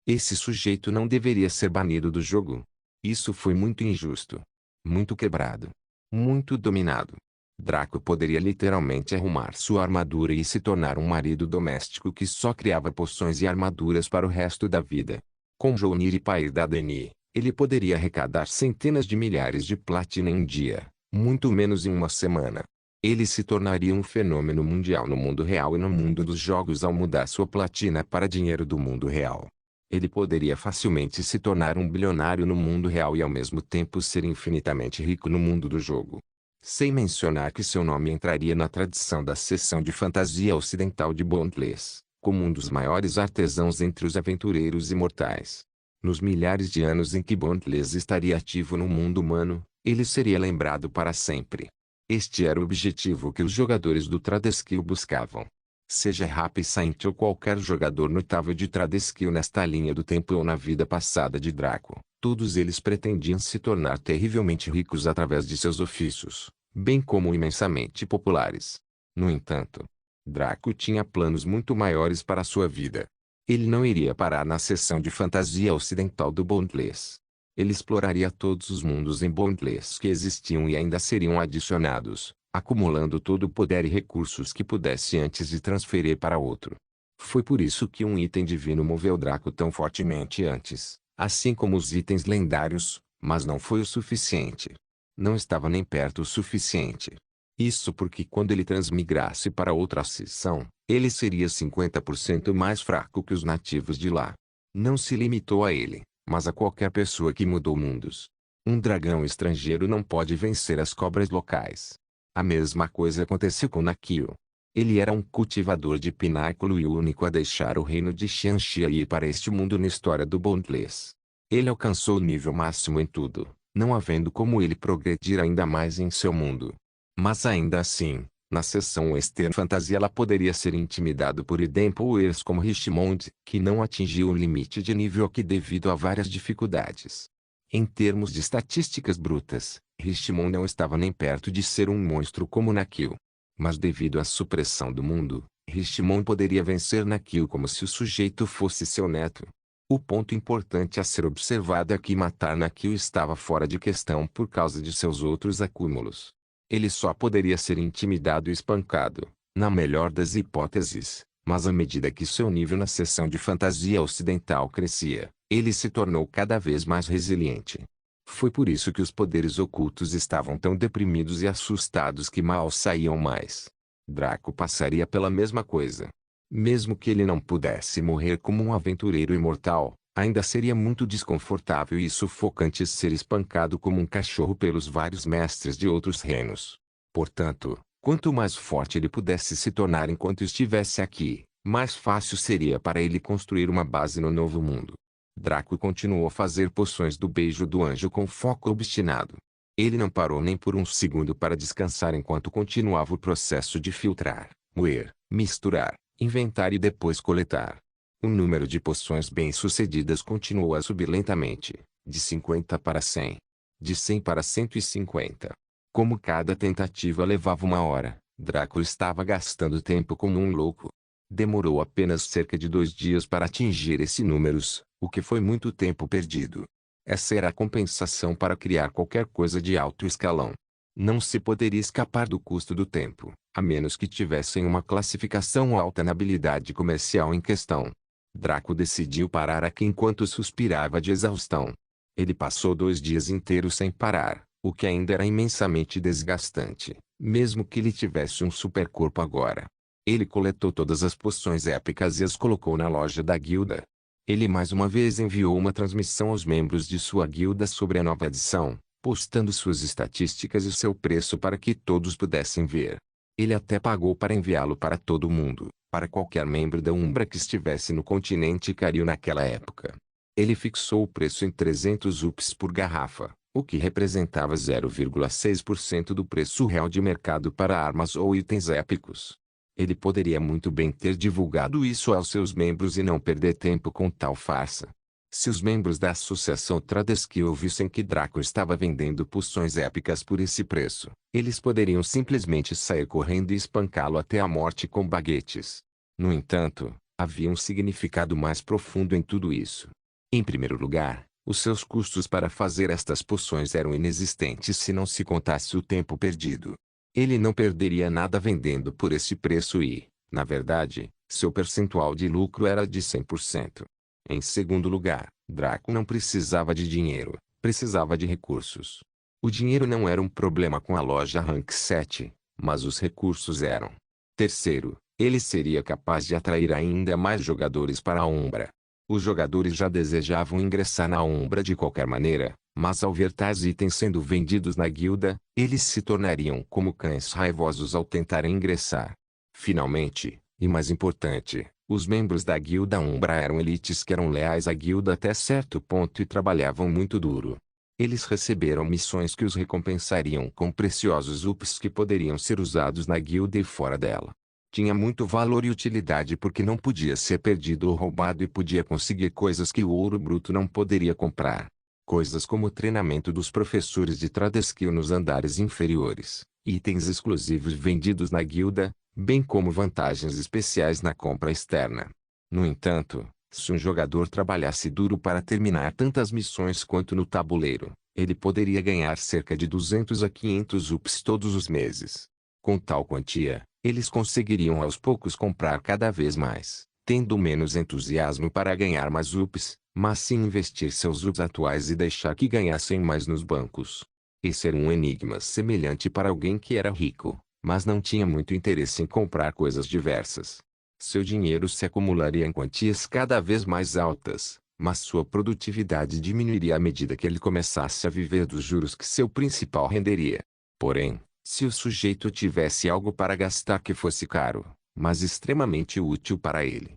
Esse sujeito não deveria ser banido do jogo. Isso foi muito injusto. Muito quebrado. Muito dominado. Draco poderia literalmente arrumar sua armadura e se tornar um marido doméstico que só criava poções e armaduras para o resto da vida. Com Jounir e Pair da Deni, ele poderia arrecadar centenas de milhares de platina em um dia, muito menos em uma semana. Ele se tornaria um fenômeno mundial no mundo real e no mundo dos jogos ao mudar sua platina para dinheiro do mundo real. Ele poderia facilmente se tornar um bilionário no mundo real e ao mesmo tempo ser infinitamente rico no mundo do jogo. Sem mencionar que seu nome entraria na tradição da seção de fantasia ocidental de Boundless, como um dos maiores artesãos entre os aventureiros imortais. Nos milhares de anos em que Boundless estaria ativo no mundo humano, ele seria lembrado para sempre. Este era o objetivo que os jogadores do Tradeskill buscavam. Seja Happy Saint ou qualquer jogador notável de Tradeskill nesta linha do tempo ou na vida passada de Draco, todos eles pretendiam se tornar terrivelmente ricos através de seus ofícios, bem como imensamente populares. No entanto, Draco tinha planos muito maiores para sua vida. Ele não iria parar na seção de fantasia ocidental do Boundless. Ele exploraria todos os mundos em Boundless que existiam e ainda seriam adicionados, acumulando todo o poder e recursos que pudesse antes de transferir para outro. Foi por isso que um item divino moveu Draco tão fortemente antes, assim como os itens lendários, mas não foi o suficiente. Não estava nem perto o suficiente. Isso porque quando ele transmigrasse para outra seção, ele seria 50% mais fraco que os nativos de lá. Não se limitou a ele, mas a qualquer pessoa que mudou mundos. Um dragão estrangeiro não pode vencer as cobras locais. A mesma coisa aconteceu com Nakio. Ele era um cultivador de pináculo e o único a deixar o reino de Xianxia e ir para este mundo na história do Boundless. Ele alcançou o nível máximo em tudo, não havendo como ele progredir ainda mais em seu mundo. Mas ainda assim, na seção Western Fantasia ela poderia ser intimidado por Idempowers como Richmond, que não atingiu o limite de nível aqui devido a várias dificuldades. Em termos de estatísticas brutas, Richmond não estava nem perto de ser um monstro como Nakio. Mas devido à supressão do mundo, Richmond poderia vencer Nakio como se o sujeito fosse seu neto. O ponto importante a ser observado é que matar Nakio estava fora de questão por causa de seus outros acúmulos. Ele só poderia ser intimidado e espancado, na melhor das hipóteses, Mas à medida que seu nível na seção de fantasia ocidental crescia, ele se tornou cada vez mais resiliente. Foi por isso que os poderes ocultos estavam tão deprimidos e assustados que mal saíam mais. Draco passaria pela mesma coisa. Mesmo que ele não pudesse morrer como um aventureiro imortal, ainda seria muito desconfortável e sufocante ser espancado como um cachorro pelos vários mestres de outros reinos. Portanto, quanto mais forte ele pudesse se tornar enquanto estivesse aqui, mais fácil seria para ele construir uma base no novo mundo. Draco continuou a fazer poções do beijo do anjo com foco obstinado. Ele não parou nem por um segundo para descansar enquanto continuava o processo de filtrar, moer, misturar, inventar e depois coletar. O número de poções bem-sucedidas continuou a subir lentamente, de 50 para 100, de 100 para 150. Como cada tentativa levava uma hora, Draco estava gastando tempo como um louco. Demorou apenas cerca de 2 dias para atingir esses números, o que foi muito tempo perdido. Essa era a compensação para criar qualquer coisa de alto escalão. Não se poderia escapar do custo do tempo, a menos que tivessem uma classificação alta na habilidade comercial em questão. Draco decidiu parar aqui enquanto suspirava de exaustão. Ele passou 2 dias inteiros sem parar, o que ainda era imensamente desgastante, mesmo que ele tivesse um supercorpo agora. Ele coletou todas as poções épicas e as colocou na loja da guilda. Ele mais uma vez enviou uma transmissão aos membros de sua guilda sobre a nova edição, postando suas estatísticas e seu preço para que todos pudessem ver. Ele até pagou para enviá-lo para todo mundo, para qualquer membro da Umbra que estivesse no continente Cario naquela época. Ele fixou o preço em 300 UPs por garrafa, o que representava 0,6% do preço real de mercado para armas ou itens épicos. Ele poderia muito bem ter divulgado isso aos seus membros e não perder tempo com tal farsa. Se os membros da associação Tradeskill vissem que Draco estava vendendo poções épicas por esse preço, eles poderiam simplesmente sair correndo e espancá-lo até a morte com baguetes. No entanto, havia um significado mais profundo em tudo isso. Em primeiro lugar, os seus custos para fazer estas poções eram inexistentes se não se contasse o tempo perdido. Ele não perderia nada vendendo por esse preço e, na verdade, seu percentual de lucro era de 100%. Em segundo lugar, Draco não precisava de dinheiro, precisava de recursos. O dinheiro não era um problema com a loja Rank 7, mas os recursos eram. Terceiro, ele seria capaz de atrair ainda mais jogadores para a Umbra. Os jogadores já desejavam ingressar na Umbra de qualquer maneira, mas ao ver tais itens sendo vendidos na guilda, eles se tornariam como cães raivosos ao tentarem ingressar. Finalmente, e mais importante, os membros da guilda Umbra eram elites que eram leais à guilda até certo ponto e trabalhavam muito duro. Eles receberam missões que os recompensariam com preciosos UPs que poderiam ser usados na guilda e fora dela. Tinha muito valor e utilidade porque não podia ser perdido ou roubado e podia conseguir coisas que o ouro bruto não poderia comprar. Coisas como o treinamento dos professores de Tradeskill nos andares inferiores, itens exclusivos vendidos na guilda, bem como vantagens especiais na compra externa. No entanto, se um jogador trabalhasse duro para terminar tantas missões quanto no tabuleiro, ele poderia ganhar cerca de 200 a 500 UPs todos os meses. Com tal quantia, eles conseguiriam aos poucos comprar cada vez mais, tendo menos entusiasmo para ganhar mais UPs, mas sim investir seus UPs atuais e deixar que ganhassem mais nos bancos. Esse era um enigma semelhante para alguém que era rico, mas não tinha muito interesse em comprar coisas diversas. Seu dinheiro se acumularia em quantias cada vez mais altas, mas sua produtividade diminuiria à medida que ele começasse a viver dos juros que seu principal renderia. Porém, se o sujeito tivesse algo para gastar que fosse caro, mas extremamente útil para ele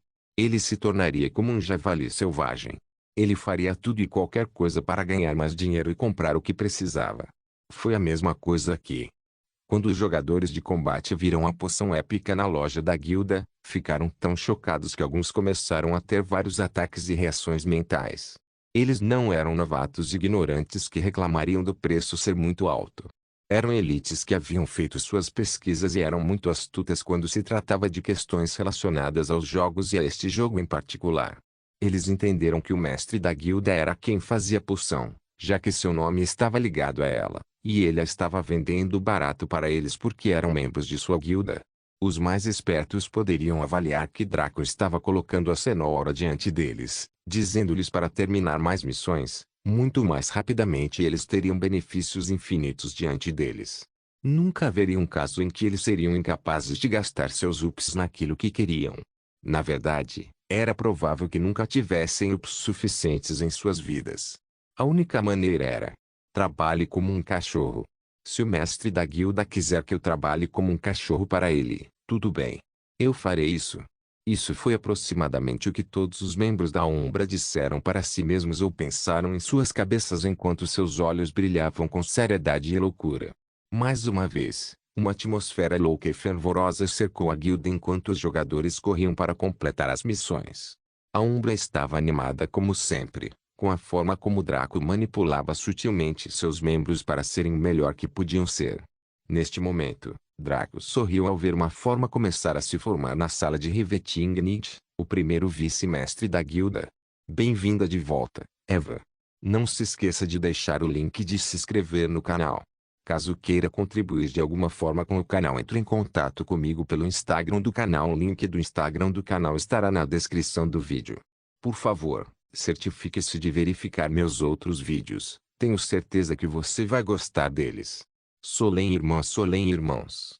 se tornaria como um javali selvagem. Ele faria tudo e qualquer coisa para ganhar mais dinheiro e comprar o que precisava. Foi a mesma coisa aqui. Quando os jogadores de combate viram a poção épica na loja da guilda, ficaram tão chocados que alguns começaram a ter vários ataques e reações mentais. Eles não eram novatos ignorantes que reclamariam do preço ser muito alto. Eram elites que haviam feito suas pesquisas e eram muito astutas quando se tratava de questões relacionadas aos jogos e a este jogo em particular. Eles entenderam que o mestre da guilda era quem fazia a poção, já que seu nome estava ligado a ela, e ele a estava vendendo barato para eles porque eram membros de sua guilda. Os mais espertos poderiam avaliar que Draco estava colocando a cenoura diante deles, dizendo-lhes para terminar mais missões, muito mais rapidamente e eles teriam benefícios infinitos diante deles. Nunca haveria um caso em que eles seriam incapazes de gastar seus ups naquilo que queriam. Na verdade, era provável que nunca tivessem ups suficientes em suas vidas. A única maneira era: trabalhe como um cachorro. Se o mestre da guilda quiser que eu trabalhe como um cachorro para ele, tudo bem. Eu farei isso. Isso foi aproximadamente o que todos os membros da Umbra disseram para si mesmos ou pensaram em suas cabeças enquanto seus olhos brilhavam com seriedade e loucura. Mais uma vez, uma atmosfera louca e fervorosa cercou a guilda enquanto os jogadores corriam para completar as missões. A Umbra estava animada como sempre, com a forma como Draco manipulava sutilmente seus membros para serem o melhor que podiam ser. Neste momento, Draco sorriu ao ver uma forma começar a se formar na sala de Rivetingnit, o primeiro vice-mestre da guilda. Bem-vinda de volta, Eva. Não se esqueça de deixar o link de se inscrever no canal. Caso queira contribuir de alguma forma com o canal, entre em contato comigo pelo Instagram do canal. O link do Instagram do canal estará na descrição do vídeo. Por favor, certifique-se de verificar meus outros vídeos. Tenho certeza que você vai gostar deles. Solem irmãs, Solem irmãos.